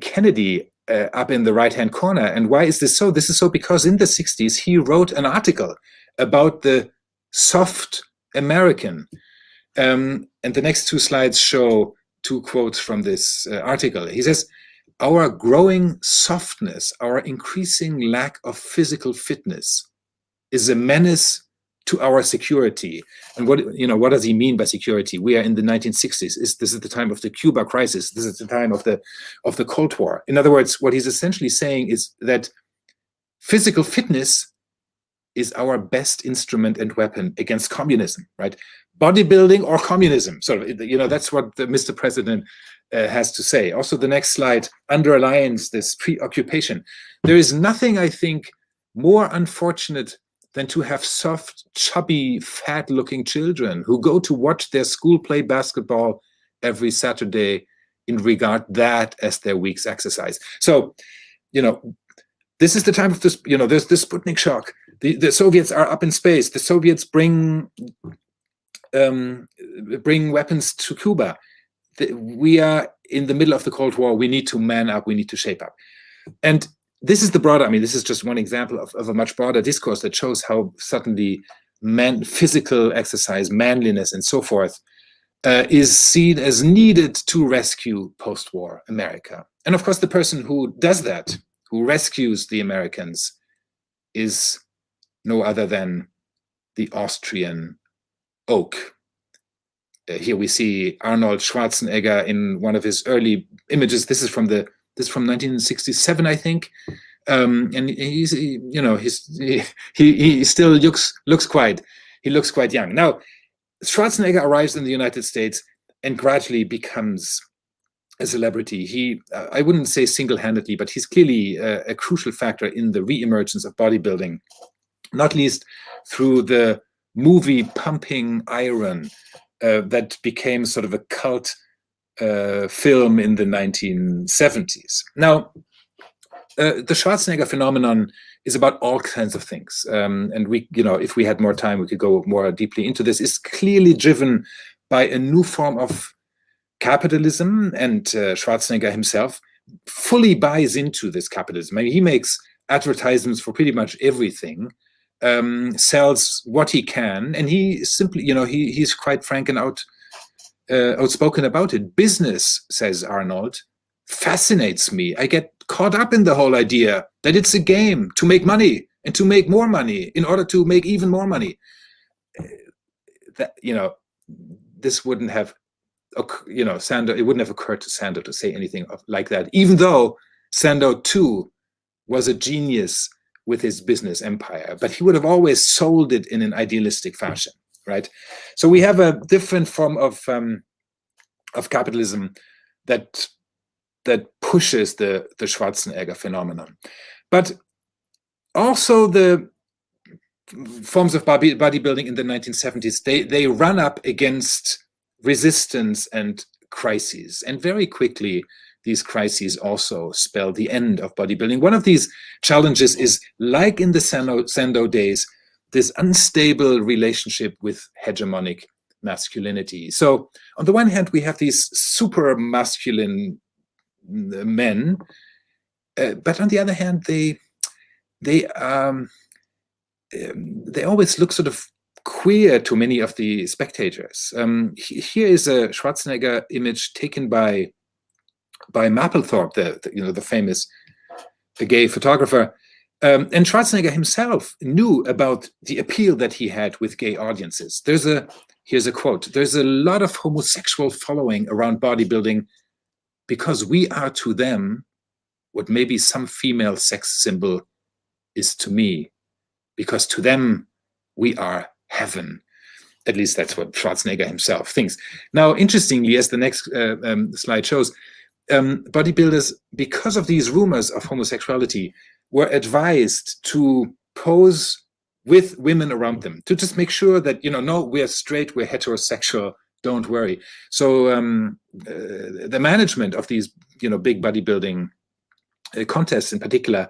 Kennedy up in the right-hand corner. And why is this so? This is so because in the 60s, he wrote an article about the soft American. And the next two slides show two quotes from this article. He says, "Our growing softness, our increasing lack of physical fitness is a menace to our security." And what does he mean by security? We are in the 1960s. This is the time of the Cuba crisis. This is the time of the Cold War. In other words, what he's essentially saying is that physical fitness is our best instrument and weapon against communism, right? Bodybuilding or communism, sort of, that's what the Mr. President has to say. Also, the next slide underlines this preoccupation. There is nothing, I think, more unfortunate than to have soft, chubby, fat-looking children who go to watch their school play basketball every Saturday and regard that as their week's exercise. So, this is the time of this, there's the Sputnik shock. The Soviets are up in space. The Soviets bring weapons to Cuba. We are in the middle of the Cold War. We need to man up. We need to shape up. And this is the broader, this is just one example of a much broader discourse that shows how suddenly physical exercise, manliness, and so forth is seen as needed to rescue post-war America. And of course, the person who does that, who rescues the Americans, is no other than the Austrian oak. Here we see Arnold Schwarzenegger in one of his early images. This is from 1967, I think, and he still looks quite young. Now, Schwarzenegger arrives in the United States and gradually becomes a celebrity. I wouldn't say single-handedly, but he's clearly a crucial factor in the re-emergence of bodybuilding, not least through the movie Pumping Iron, that became sort of a cult film in the 1970s. Now, the Schwarzenegger phenomenon is about all kinds of things. And we, if we had more time, we could go more deeply into this. It's clearly driven by a new form of capitalism, and Schwarzenegger himself fully buys into this capitalism. I mean, he makes advertisements for pretty much everything, sells what he can, and he simply, he's quite frank and outspoken about it. Business, says Arnold, fascinates me. I get caught up in the whole idea that it's a game to make money and to make more money in order to make even more money. That, this wouldn't have, Sandow, it wouldn't have occurred to Sandow to say anything like that, even though Sandow too was a genius with his business empire, but he would have always sold it in an idealistic fashion, right? So we have a different form of capitalism that pushes the Schwarzenegger phenomenon. But also the forms of bodybuilding in the 1970s, they run up against resistance and crises. And very quickly, these crises also spell the end of bodybuilding. One of these challenges is, like in the Sandow days, this unstable relationship with hegemonic masculinity. So on the one hand, we have these super masculine men, but on the other hand, they always look sort of queer to many of the spectators. Here is a Schwarzenegger image taken by Mapplethorpe, the famous gay photographer, and Schwarzenegger himself knew about the appeal that he had with gay audiences. Here's a quote: "There's a lot of homosexual following around bodybuilding because we are to them what maybe some female sex symbol is to me, because to them we are heaven." At least that's what Schwarzenegger himself thinks. Now, interestingly, as the next slide shows, bodybuilders, because of these rumors of homosexuality, were advised to pose with women around them, to just make sure that, no, we're straight, we're heterosexual, don't worry. So the management of these, big bodybuilding contests in particular,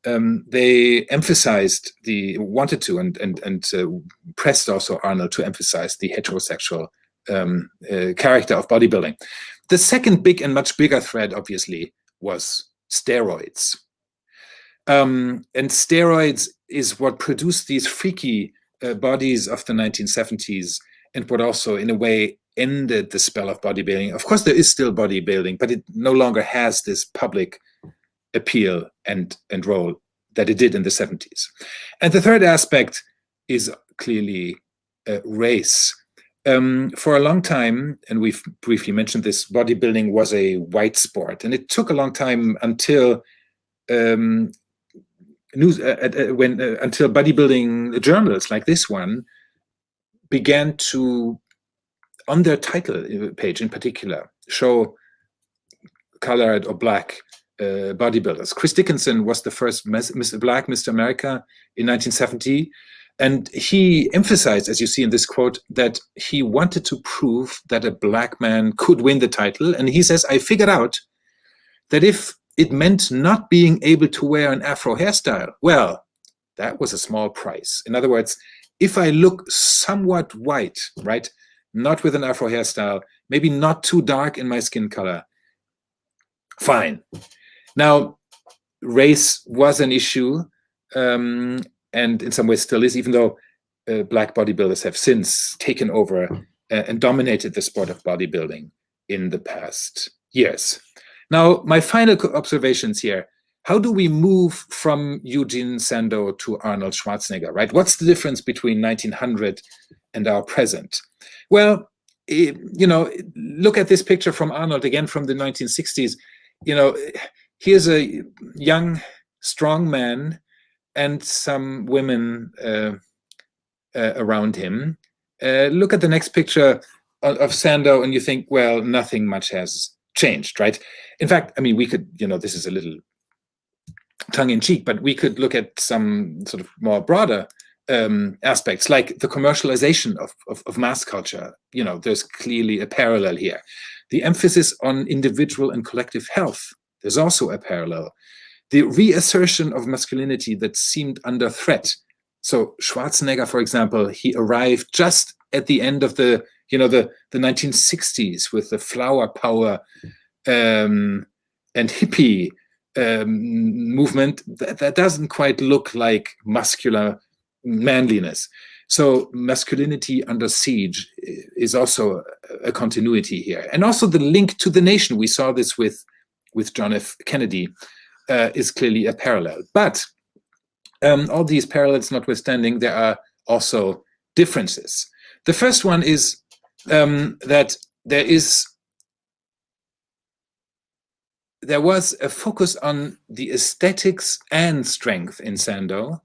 they emphasized wanted to and pressed also Arnold to emphasize the heterosexual character of bodybuilding. The second big and much bigger threat, obviously, was steroids. And steroids is what produced these freaky bodies of the 1970s, and what also, in a way, ended the spell of bodybuilding. Of course, there is still bodybuilding, but it no longer has this public appeal and role that it did in the 70s. And the third aspect is clearly race. For a long time, and we've briefly mentioned this, bodybuilding was a white sport, and it took a long time until until bodybuilding journals like this one began to, on their title page in particular, show colored or black bodybuilders. Chris Dickinson was the first black Mr. America in 1970. And he emphasized, as you see in this quote, that he wanted to prove that a black man could win the title. And he says, I figured out that if it meant not being able to wear an Afro hairstyle, well, that was a small price. In other words, if I look somewhat white, right, not with an Afro hairstyle, maybe not too dark in my skin color, fine. Now, race was an issue, and in some ways still is, even though black bodybuilders have since taken over and dominated the sport of bodybuilding in the past years. Now, my final observations here: how do we move from Eugen Sandow to Arnold Schwarzenegger, right? What's the difference between 1900 and our present? Well, look at this picture from Arnold, again from the 1960s. Here's a young, strong man and some women around him. Look at the next picture of Sandow and you think, well, nothing much has changed, right? In fact, I mean, we could, this is a little tongue-in-cheek, but we could look at some sort of more broader aspects, like the commercialization of mass culture. You know, there's clearly a parallel here. The emphasis on individual and collective health, there's also a parallel. The reassertion of masculinity that seemed under threat. So Schwarzenegger, for example, he arrived just at the end of the 1960s with the flower power and hippie movement that doesn't quite look like muscular manliness. So masculinity under siege is also a continuity here. And also the link to the nation, we saw this with John F. Kennedy, is clearly a parallel. But all these parallels notwithstanding, there are also differences. The first one is that there was a focus on the aesthetics and strength in Sandow,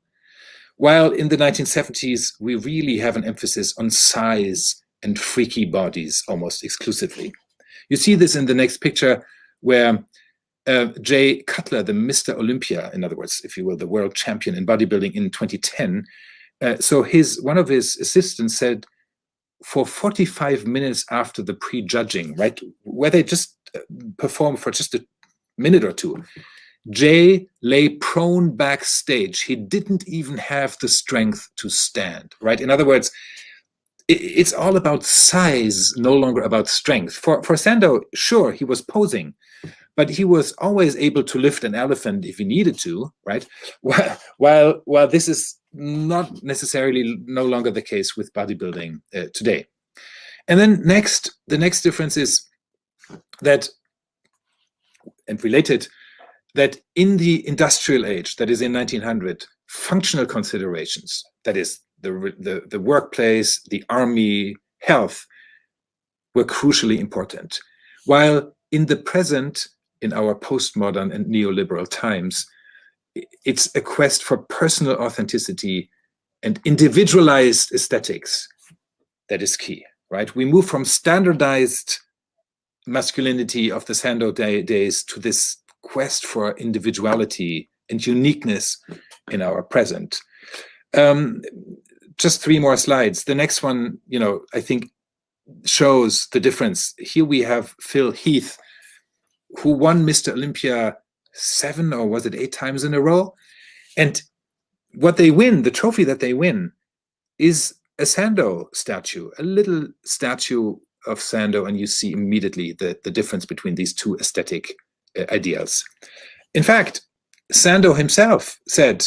while in the 1970s, we really have an emphasis on size and freaky bodies almost exclusively. You see this in the next picture where Jay Cutler, the Mr. Olympia, in other words, if you will, the world champion in bodybuilding in 2010. So one of his assistants said, for 45 minutes after the pre-judging, right, where they just perform for just a minute or two, Jay lay prone backstage. He didn't even have the strength to stand, right? In other words, it's all about size, no longer about strength. For Sandow, sure, he was posing, but he was always able to lift an elephant if he needed to, right? While this is not necessarily no longer the case with bodybuilding today. And then the next difference is that, and related, that in the industrial age, that is in 1900, functional considerations, that is the workplace, the army, health, were crucially important. While in the present, in our postmodern and neoliberal times, it's a quest for personal authenticity and individualized aesthetics that is key, right? We move from standardized masculinity of the Sandow days to this quest for individuality and uniqueness in our present. Just 3 more slides. The next one, I think shows the difference. Here we have Phil Heath, who won Mr. Olympia 7 or was it 8 times in a row? And what they win, the trophy that they win, is a Sandow statue, a little statue of Sandow, and you see immediately the difference between these two aesthetic ideals. In fact, Sandow himself said,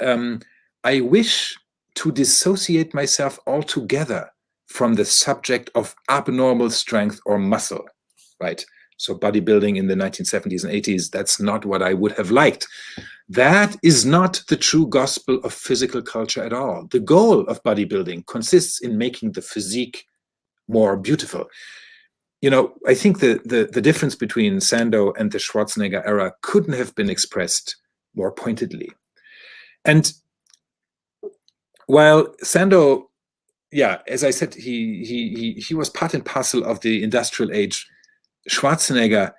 I wish to dissociate myself altogether from the subject of abnormal strength or muscle, right? So bodybuilding in the 1970s and 80s, that's not what I would have liked. That is not the true gospel of physical culture at all. The goal of bodybuilding consists in making the physique more beautiful. I think the difference between Sandow and the Schwarzenegger era couldn't have been expressed more pointedly. And while Sandow, as I said, he was part and parcel of the industrial age, Schwarzenegger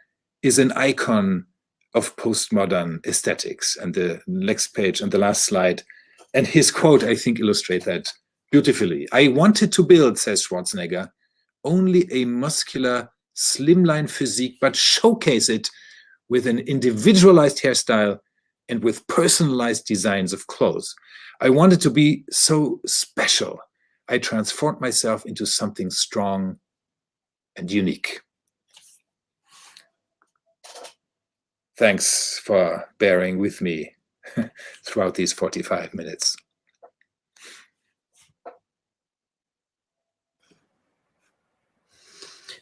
is an icon of postmodern aesthetics. And the next page and the last slide, and his quote, I think, illustrate that beautifully. I wanted to build, says Schwarzenegger, only a muscular, slimline physique, but showcase it with an individualized hairstyle and with personalized designs of clothes. I wanted to be so special. I transformed myself into something strong and unique. Thanks for bearing with me throughout these 45 minutes.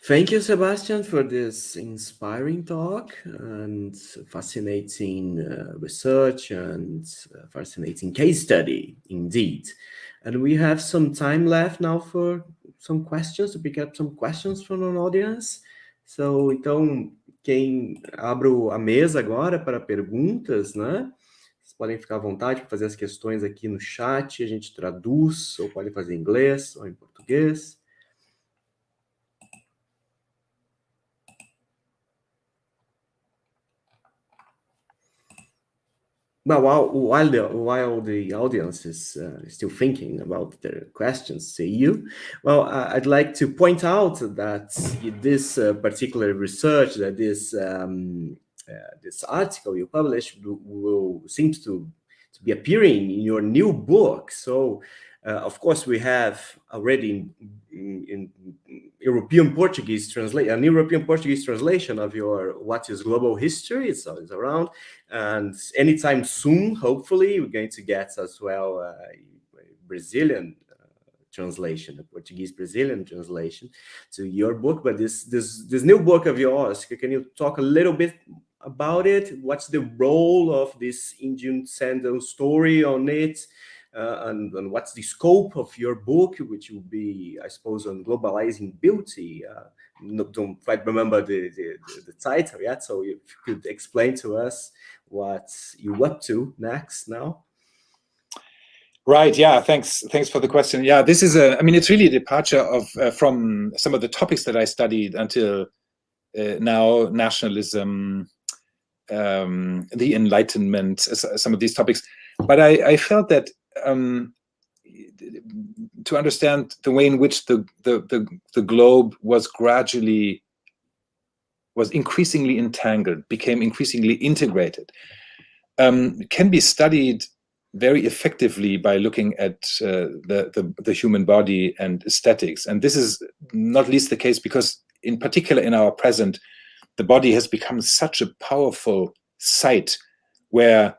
Thank you, Sebastian, for this inspiring talk and fascinating research and fascinating case study, indeed. And we have some time left now for some questions, to pick up some questions from an audience. So, então, abro a mesa agora para perguntas, né? Vocês podem ficar à vontade para fazer as questões aqui no chat, a gente traduz, ou pode fazer em inglês ou em português. Well, while the audience is still thinking about their questions to you, well, I'd like to point out that this particular research, that this article you published will seems to be appearing in your new book. So, of course, we have already in European Portuguese an European Portuguese translation of your What is Global History? It's around, and anytime soon, hopefully, we're going to get as well a Brazilian translation, a Portuguese Brazilian translation to your book. But this new book of yours, can you talk a little bit about it? What's the role of this Eugen Sandow story on it? And what's the scope of your book, which will be, I suppose, on globalizing beauty? Don't quite remember the title yet, so if you could explain to us what you're up to next now. Right. Yeah. Thanks for the question. Yeah. This is it's really a departure from some of the topics that I studied until now: nationalism, the Enlightenment, some of these topics. But I felt that to understand the way in which the globe was increasingly entangled, became increasingly integrated, can be studied very effectively by looking at the human body and aesthetics. And this is not least the case because, in particular in our present, the body has become such a powerful site where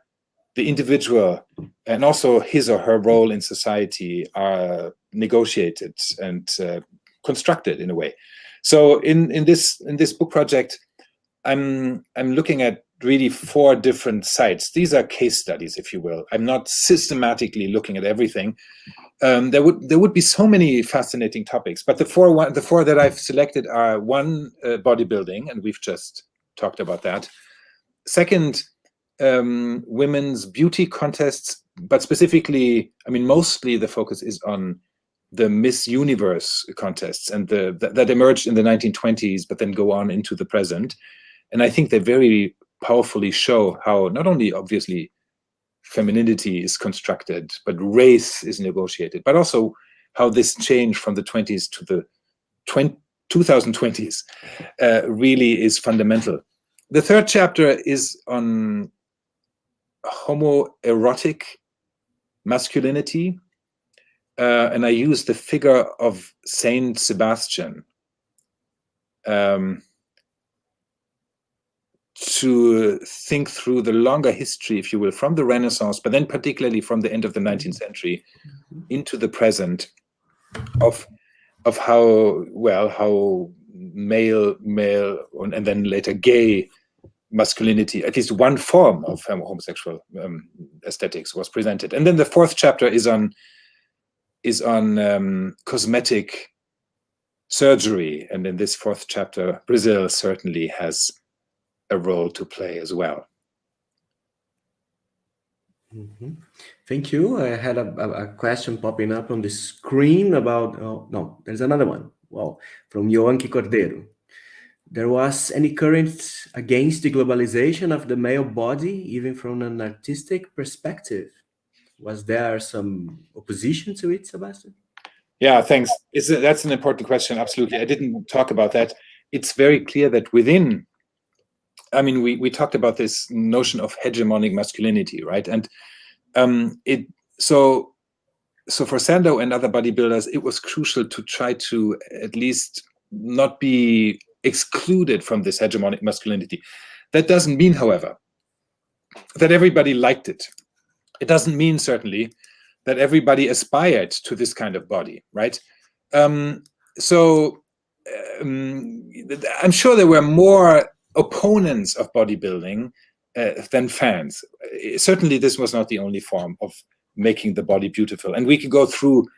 the individual and also his or her role in society are negotiated and constructed in a way. So in this book project, I'm looking at really 4 different sites. These are case studies, if you will. I'm not systematically looking at everything. There would be so many fascinating topics, but the four that I've selected are: 1, bodybuilding, and we've just talked about that. Second, women's beauty contests, but specifically, mostly the focus is on the Miss Universe contests and that emerged in the 1920s, but then go on into the present. And I think they very powerfully show how not only obviously femininity is constructed, but race is negotiated, but also how this change from the 20s to the 2020s really is fundamental. The 3rd chapter is on homoerotic masculinity, and I use the figure of Saint Sebastian to think through the longer history, if you will, from the Renaissance, but then particularly from the end of the 19th century into the present, of how male and then later gay masculinity, at least one form of homosexual aesthetics, was presented. And then the 4th chapter is on cosmetic surgery, and in this 4th chapter, Brazil certainly has a role to play as well. Mm-hmm. Thank you. I had a question popping up on the screen about, no, there's another one. Well, from Yoanki Cordeiro. There was any current against the globalization of the male body, even from an artistic perspective? Was there some opposition to it, Sebastian? Yeah, thanks. That's an important question, absolutely. I didn't talk about that. It's very clear that within, we talked about this notion of hegemonic masculinity, right? And so for Sandow and other bodybuilders, it was crucial to try to at least not be excluded from this hegemonic masculinity. That doesn't mean, however, that everybody liked it. It doesn't mean, certainly, that everybody aspired to this kind of body, right? I'm sure there were more opponents of bodybuilding than fans. Certainly, this was not the only form of making the body beautiful. And we could go through,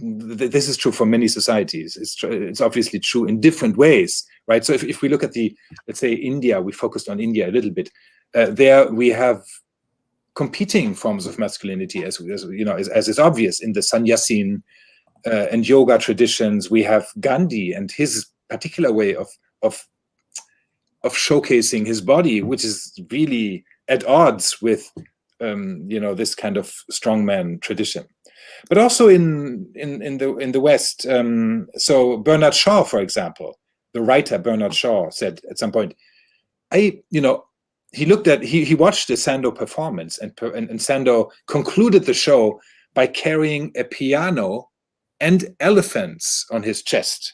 this is true for many societies. It's obviously true in different ways, right? So if we look at let's say India, we focused on India a little bit. There we have competing forms of masculinity, as is obvious in the sannyasin and yoga traditions. We have Gandhi and his particular way of showcasing his body, which is really at odds with this kind of strongman tradition. But also in the West, so Bernard Shaw, for example, the writer Bernard Shaw said at some point, he watched the Sandow performance, and Sandow concluded the show by carrying a piano and elephants on his chest.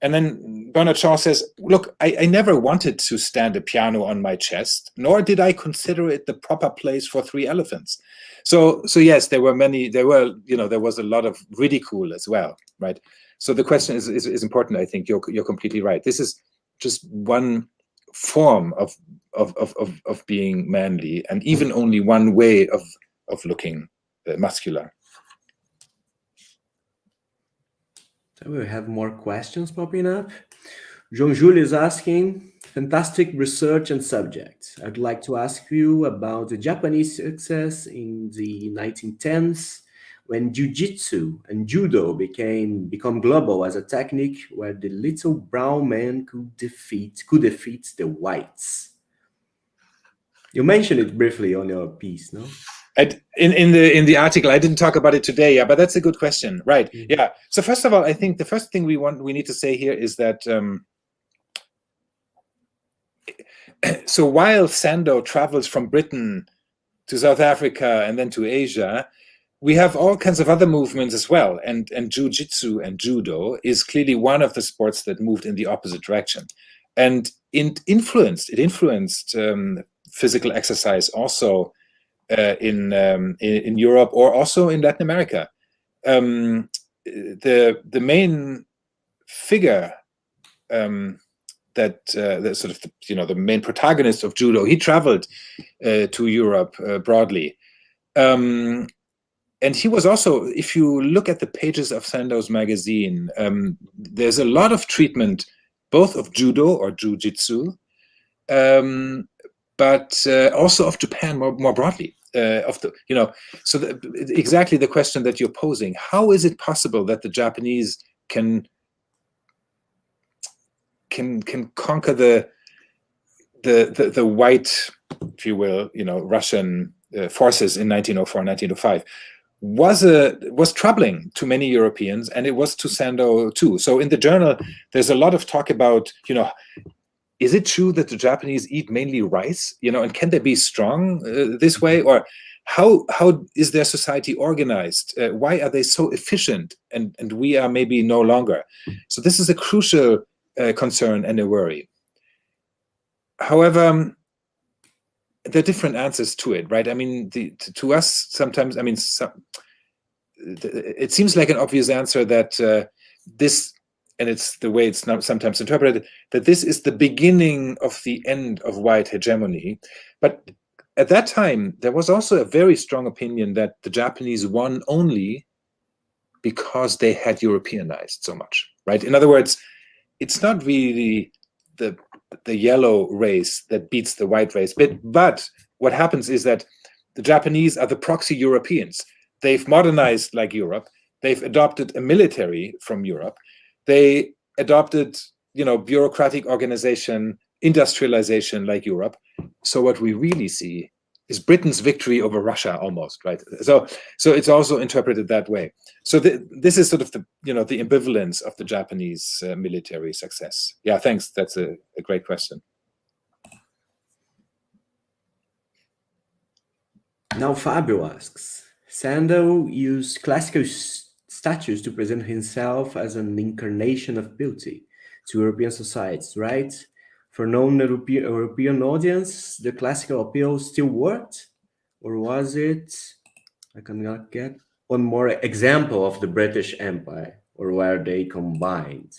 And then Bernard Shaw says, look, I never wanted to stand a piano on my chest, nor did I consider it the proper place for 3 elephants. So yes, there was a lot of ridicule as well, right? So the question is important. I think you're completely right. This is just one form of being manly, and even only one way of looking muscular. So we have more questions popping up. João Júlio is asking, fantastic research and subject. I'd like to ask you about the Japanese success in the 1910s when jiu-jitsu and judo become global as a technique where the little brown man could defeat the whites. You mentioned it briefly on your piece, no? In the article, I didn't talk about it today, yeah, but that's a good question, right? Mm-hmm. Yeah. So first of all, I think the first thing we need to say here is that so while Sandow travels from Britain to South Africa and then to Asia, we have all kinds of other movements as well, and jiu-jitsu and judo is clearly one of the sports that moved in the opposite direction, and it influenced physical exercise also. In Europe or also in Latin America. The main figure the sort of the main protagonist of judo, he traveled to Europe broadly, and he was also, if you look at the pages of Sandow's magazine, there's a lot of treatment both of judo or jiu-jitsu, but also of Japan more broadly. Exactly the question that you're posing. How is it possible that the Japanese can conquer the white, if you will, Russian forces in 1904, 1905? Was troubling to many Europeans, and it was to Sandow too. So in the journal, there's a lot of talk about, is it true that the Japanese eat mainly rice? And can they be strong this way? Or how is their society organized? Why are they so efficient? And we are maybe no longer. So this is a crucial concern and a worry. However, there are different answers to it, right? I mean, to us, sometimes, it seems like an obvious answer that this, and it's the way it's now sometimes interpreted, that this is the beginning of the end of white hegemony. But at that time, there was also a very strong opinion that the Japanese won only because they had Europeanized so much, right? In other words, it's not really the yellow race that beats the white race, but what happens is that the Japanese are the proxy Europeans. They've modernized like Europe. They've adopted a military from Europe. They adopted, bureaucratic organization, industrialization like Europe. So what we really see is Britain's victory over Russia almost, right? So it's also interpreted that way. So this is sort of the ambivalence of the Japanese military success. Yeah, thanks. That's a great question. Now Fabio asks, Sandow used classical statues to present himself as an incarnation of beauty to European societies, right? For non-European audience, the classical appeal still worked? Or was it, I cannot get one more example of the British Empire, or were they combined?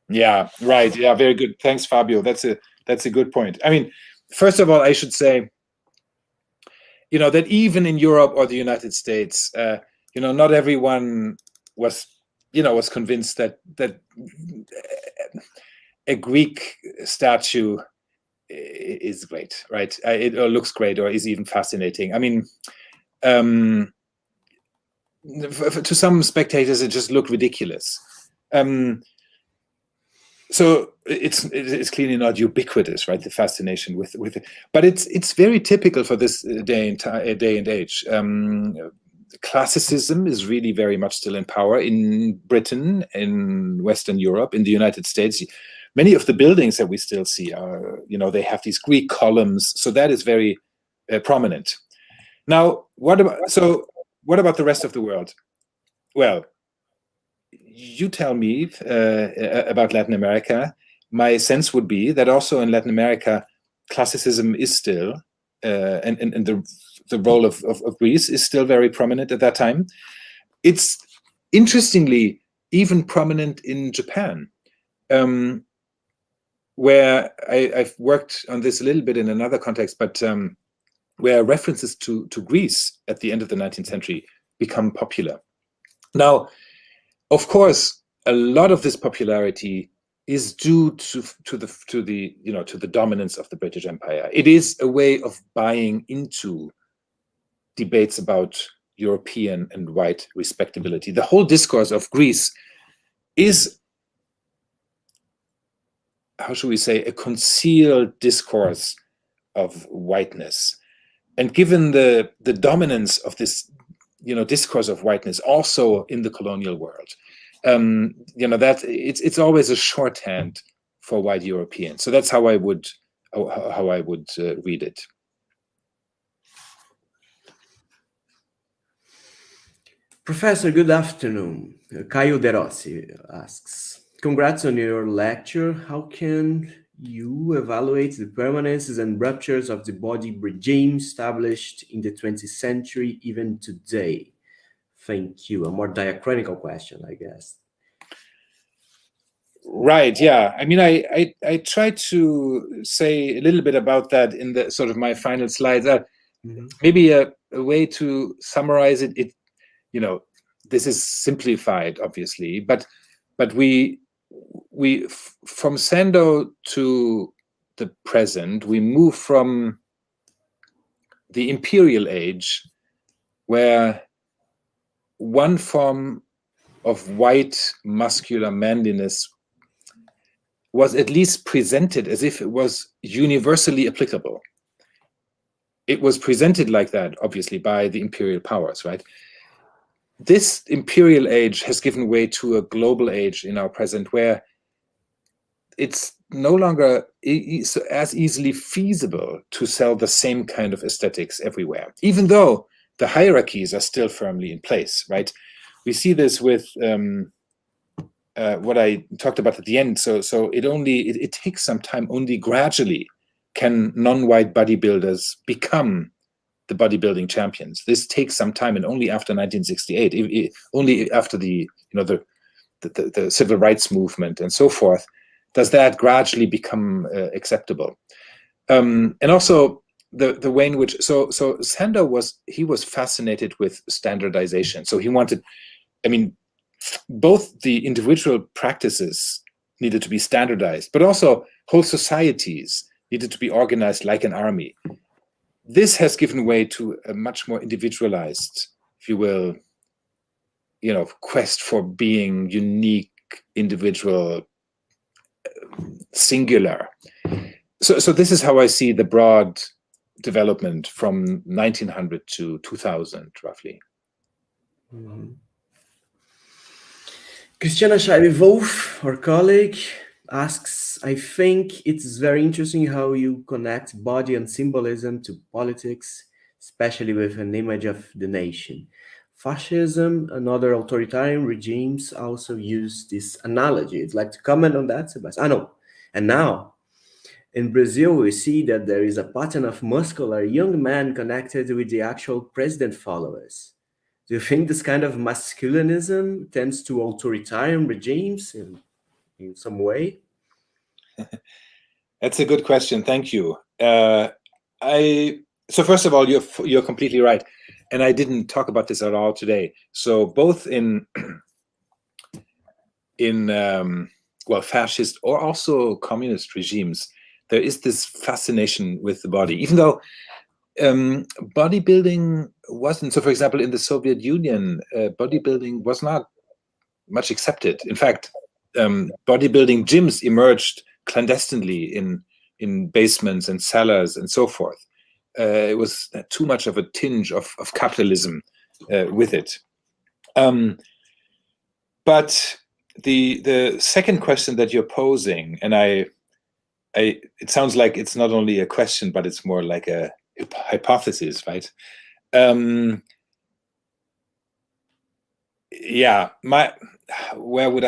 Yeah, right. Yeah, very good. Thanks, Fabio. That's a good point. I mean, first of all, I should say, that even in Europe or the United States, not everyone was convinced that a Greek statue is great, right? It looks great or is even fascinating. I mean, to some spectators, it just looked ridiculous. so it's clearly not ubiquitous, right? The fascination with it, but it's very typical for this day and age. Classicism is really very much still in power in Britain, in Western Europe, in the United States. Many of the buildings that we still see are, they have these Greek columns, so that is very prominent. Now, what about the rest of the world? Well, you tell me about Latin America. My sense would be that also in Latin America, classicism is still, and the role of Greece is still very prominent at that time. It's interestingly even prominent in Japan, where I've worked on this a little bit in another context, but where references to Greece at the end of the 19th century become popular. Now, of course, a lot of this popularity is due to the dominance of the British Empire. It is a way of buying into debates about European and white respectability. The whole discourse of Greece is, how should we say, a concealed discourse of whiteness. And given the dominance of this, discourse of whiteness also in the colonial world, that it's always a shorthand for white Europeans. So that's how I would read it. Professor, good afternoon. Caio De Rossi asks, congrats on your lecture. How can you evaluate the permanences and ruptures of the body regime established in the 20th century, even today? Thank you. A more diachronical question, I guess. Right, yeah. I mean, I tried to say a little bit about that in the sort of my final slides. Maybe a way to summarize it, this is simplified, obviously, but we from Sandow to the present, we move from the imperial age, where one form of white muscular manliness was at least presented as if it was universally applicable. It was presented like that, obviously, by the imperial powers, right? This imperial age has given way to a global age in our present, where it's no longer as easily feasible to sell the same kind of aesthetics everywhere, even though the hierarchies are still firmly in place, right? We see this with what I talked about at the end. So it takes some time. Only gradually can non-white bodybuilders become the bodybuilding champions. This takes some time, and only after 1968, only after the civil rights movement and so forth, does that gradually become acceptable. And also the way in which Sandow was fascinated with standardization. So he wanted, both the individual practices needed to be standardized, but also whole societies needed to be organized like an army. This has given way to a much more individualized, if you will, quest for being unique, individual, singular. So this is how I see the broad development from 1900 to 2000, roughly. Mm-hmm. Christiana Scheibe-Wolf, our colleague, asks, I think it's very interesting how you connect body and symbolism to politics, especially with an image of the nation. Fascism and other authoritarian regimes also use this analogy. I'd like to comment on that, Sebastian. And now, in Brazil, we see that there is a pattern of muscular young men connected with the actual president followers. Do you think this kind of masculinism tends to authoritarian regimes in some way? That's a good question. Thank you. So first of all, you're completely right, and I didn't talk about this at all today. So both in fascist or also communist regimes, there is this fascination with the body, even though bodybuilding wasn't. So, for example, in the Soviet Union, bodybuilding was not much accepted. In fact, bodybuilding gyms emerged clandestinely in basements and cellars and so forth. It was too much of a tinge of capitalism with it. But the second question that you're posing, and it sounds like it's not only a question, but it's more like a hypothesis, right? Yeah, where would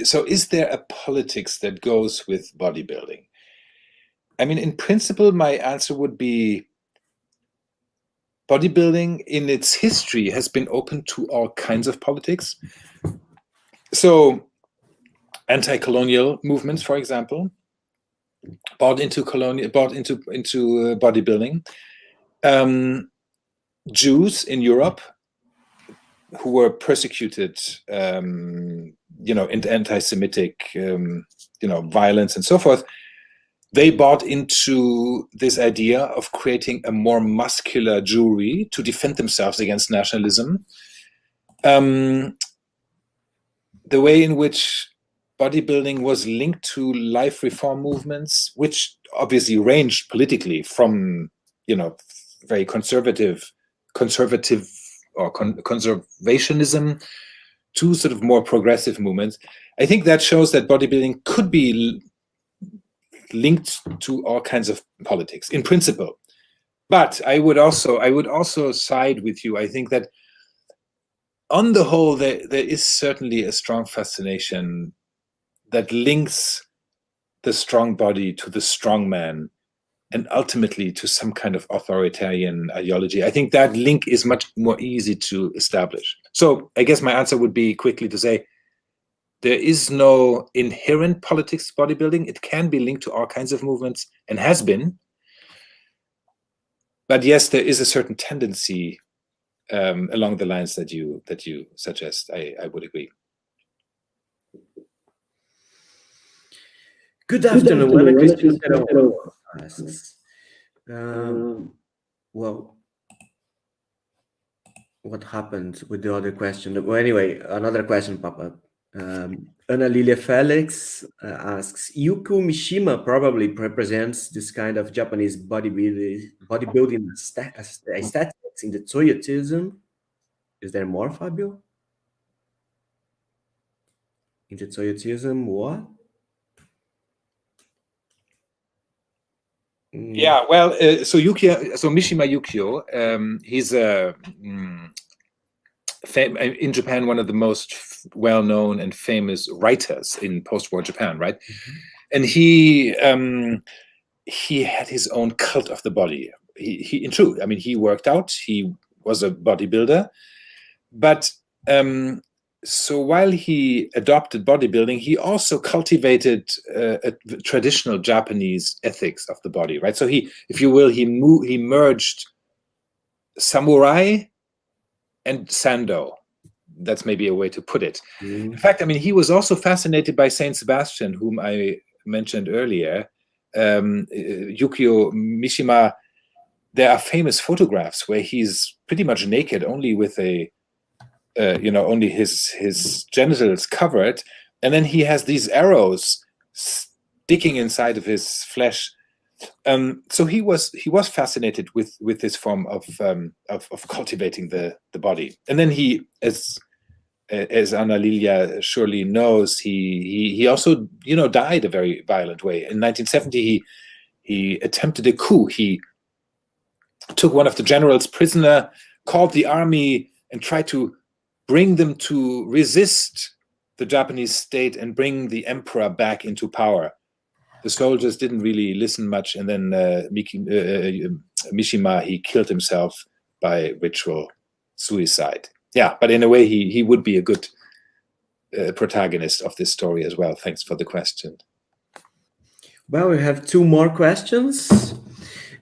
so is there a politics that goes with bodybuilding? I mean, in principle, my answer would be bodybuilding in its history has been open to all kinds of politics. So anti-colonial movements, for example, bought into bodybuilding. Jews in Europe who were persecuted, in anti-Semitic, violence and so forth, they bought into this idea of creating a more muscular Jewry to defend themselves against nationalism. The way in which bodybuilding was linked to life reform movements, which obviously ranged politically from, very conservative or conservationism to sort of more progressive movements. I think that shows that bodybuilding could be linked to all kinds of politics in principle. But I would also side with you. I think that on the whole, there is certainly a strong fascination that links the strong body to the strong man and ultimately to some kind of authoritarian ideology. I think that link is much more easy to establish. So I guess my answer would be quickly to say, there is no inherent politics to bodybuilding. It can be linked to all kinds of movements and has been. But yes, there is a certain tendency along the lines that you suggest. I would agree. Good afternoon. When Christian asks, well, what happened with the other question? Well, anyway, another question pop up. Ana Lilia Felix asks, Yuko Mishima probably represents this kind of Japanese bodybuilding aesthetics in the Toyotism. Is there more, Fabio? In the Toyotism, what? Yeah, well, so Mishima Yukio, he's in Japan one of the most well-known and famous writers in post-war Japan, right? Mm-hmm. And he had his own cult of the body. He in truth, I mean, he worked out. He was a bodybuilder, but so while he adopted bodybuilding, he also cultivated a traditional Japanese ethics of the body, right? So he, if you will, he merged samurai and Sandow. That's maybe a way to put it. Mm. In fact, I mean, he was also fascinated by Saint Sebastian, whom I mentioned earlier. Yukio Mishima, there are famous photographs where he's pretty much naked, only with only his genitals covered, and then he has these arrows sticking inside of his flesh. So he was fascinated with this form of cultivating the body. And then he, as Ana Lilia surely knows, he also died a very violent way. In 1970, he attempted a coup. He took one of the generals prisoner, called the army, and tried to bring them to resist the Japanese state and bring the emperor back into power. The soldiers didn't really listen much, and then Mishima, he killed himself by ritual suicide. Yeah, but in a way, he would be a good protagonist of this story as well. Thanks for the question. Well, we have two more questions.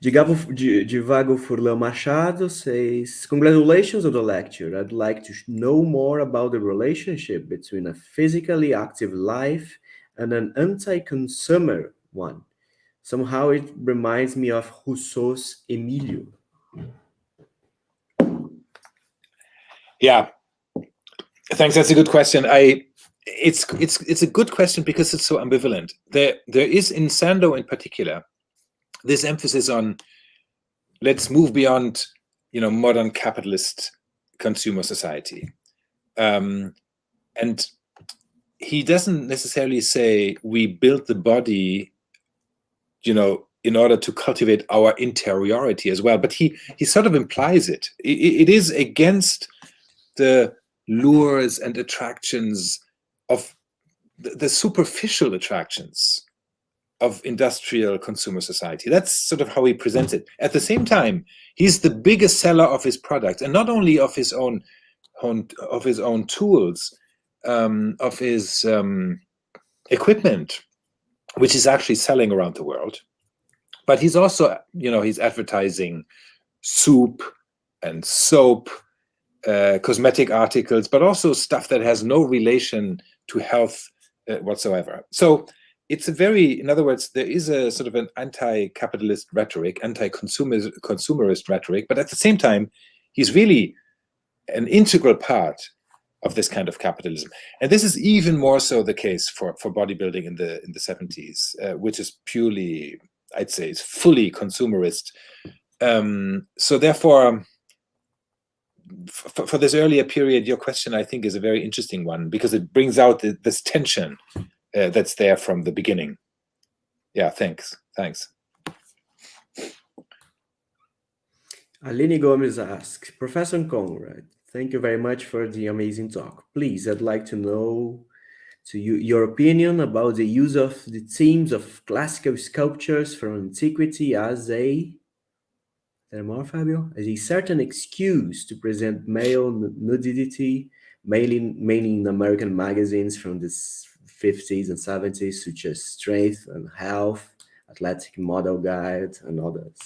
Divago Furlan Machado says, congratulations on the lecture. I'd like to know more about the relationship between a physically active life and an anti-consumer one. Somehow it reminds me of Rousseau's Emilio. Yeah, thanks. That's a good question. It's a good question because it's so ambivalent. There is in Sandow in particular this emphasis on let's move beyond, modern capitalist consumer society, and he doesn't necessarily say we build the body, in order to cultivate our interiority as well, but he sort of implies it. It is against the lures and attractions of the superficial attractions of industrial consumer society. That's sort of how he presents it. At the same time, he's the biggest seller of his products, and not only of his own tools, of his equipment, which is actually selling around the world, but he's also, he's advertising soup and soap, cosmetic articles, but also stuff that has no relation to health whatsoever. So it's in other words, there is a sort of an anti-capitalist rhetoric, anti-consumerist rhetoric, but at the same time, he's really an integral part of this kind of capitalism. And this is even more so the case for bodybuilding in the 70s, which is purely, I'd say, is fully consumerist. So therefore, for this earlier period, your question, I think, is a very interesting one because it brings out this tension that's there from the beginning. Yeah, thanks. Aline Gomes asks, Professor Conrad, thank you very much for the amazing talk. Please, I'd like to know your opinion about the use of the themes of classical sculptures from antiquity as a certain excuse to present male nudity, mainly in American magazines from the 50s and 70s, such as Strength and Health, Athletic Model Guide, and others.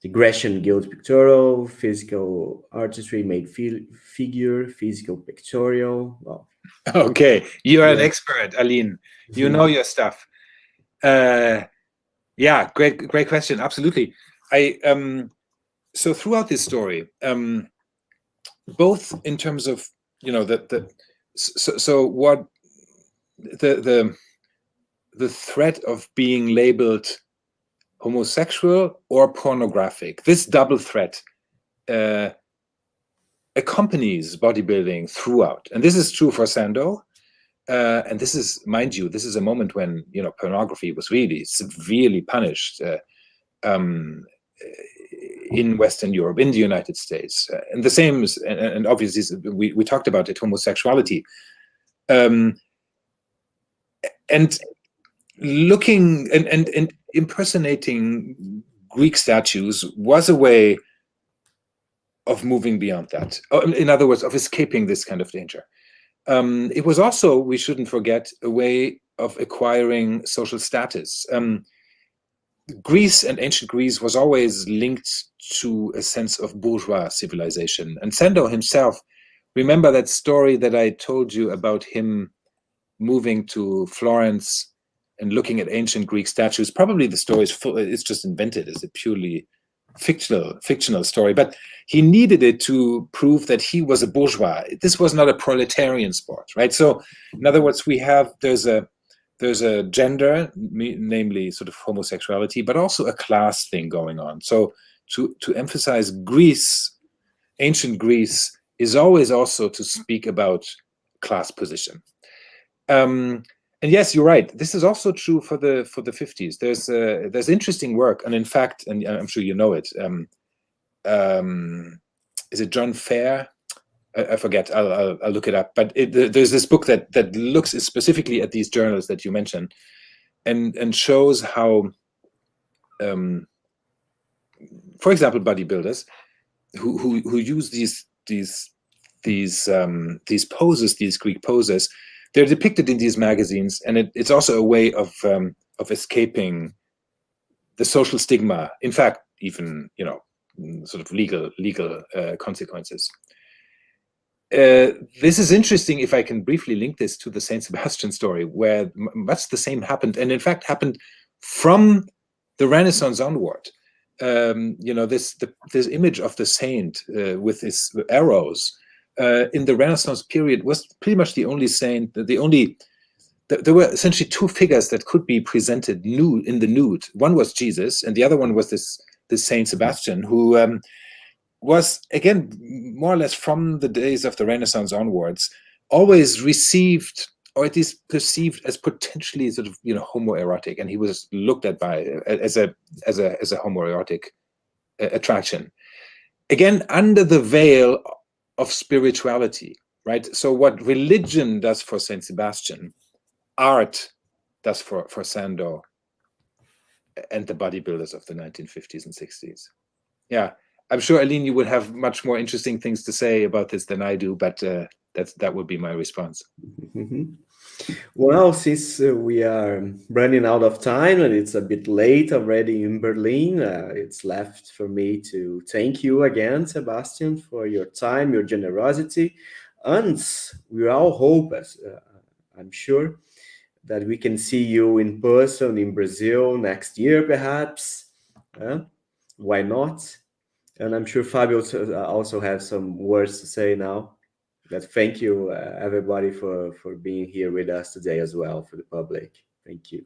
The Gresham Guild Pictorial, Physical Artistry Made Figure, Physical Pictorial. Well, okay, you are an expert, Aline. You know your stuff. Yeah, great question. Absolutely. So throughout this story, both in terms of what the threat of being labeled homosexual or pornographic, this double threat accompanies bodybuilding throughout, and this is true for Sandow. And this is, mind you, this is a moment when pornography was really severely punished. In Western Europe, in the United States, and the same, and obviously we talked about it, homosexuality, and looking and impersonating Greek statues was a way of moving beyond that. In other words, of escaping this kind of danger. It was also, we shouldn't forget, a way of acquiring social status. Greece and ancient Greece was always linked to a sense of bourgeois civilization. And Sandow himself, remember that story that I told you about him moving to Florence and looking at ancient Greek statues? Probably the story is full, it's just invented as a purely fictional story, but he needed it to prove that he was a bourgeois. This was not a proletarian sport, right? So in other words, there's a gender, namely sort of homosexuality, but also a class thing going on. So to emphasize Greece, ancient Greece, is always also to speak about class position. And yes, you're right. This is also true for the 50s. There's interesting work, and in fact, and I'm sure you know it. Is it John Fair? I forget. I'll look it up. But there's this book that looks specifically at these journals that you mentioned, and shows how, for example, bodybuilders who use these poses, these Greek poses, they're depicted in these magazines, and it's also a way of escaping the social stigma. In fact, even sort of legal consequences. This is interesting. If I can briefly link this to the Saint Sebastian story, where much the same happened, and in fact happened from the Renaissance onward. This image of the saint with his arrows in the Renaissance period was pretty much the only saint, there were essentially two figures that could be presented nude in the nude. One was Jesus, and the other one was this Saint Sebastian, who was, again, more or less from the days of the Renaissance onwards, always received, or at least perceived, as potentially sort of, homoerotic, and he was looked at as a homoerotic attraction. Again, under the veil of spirituality, right? So what religion does for Saint Sebastian, art does for Sandow and the bodybuilders of the 1950s and 60s. Yeah, I'm sure, Aline, you would have much more interesting things to say about this than I do, but that would be my response. Mm-hmm. Well, since we are running out of time and it's a bit late already in Berlin, it's left for me to thank you again, Sebastian, for your time, your generosity, and we all hope, I'm sure, that we can see you in person in Brazil next year, perhaps. Why not? And I'm sure Fabio also has some words to say now. But thank you, everybody, for being here with us today as well, for the public. Thank you.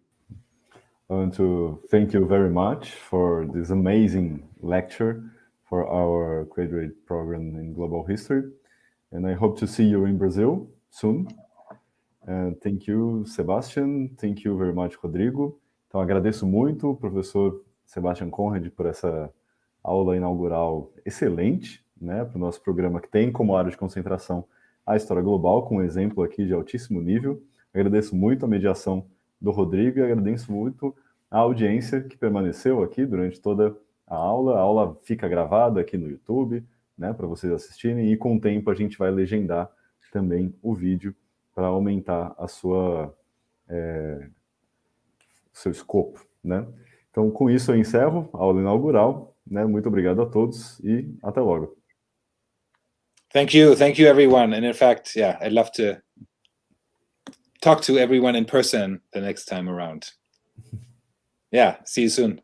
I want to thank you very much for this amazing lecture for our graduate program in global history. And I hope to see you in Brazil soon. And thank you, Sebastian. Thank you very much, Rodrigo. Então, agradeço muito o professor Sebastian Conrad por essa aula inaugural excelente, né, para o nosso programa que tem como área de concentração a História Global, com um exemplo aqui de altíssimo nível. Agradeço muito a mediação do Rodrigo e agradeço muito a audiência que permaneceu aqui durante toda a aula. A aula fica gravada aqui no YouTube, né, para vocês assistirem, e com o tempo a gente vai legendar também o vídeo para aumentar a seu escopo, né? Então, com isso eu encerro a aula inaugural, né? Muito obrigado a todos e até logo. Thank you everyone. And in fact, yeah, I'd love to talk to everyone in person the next time around. Yeah, see you soon.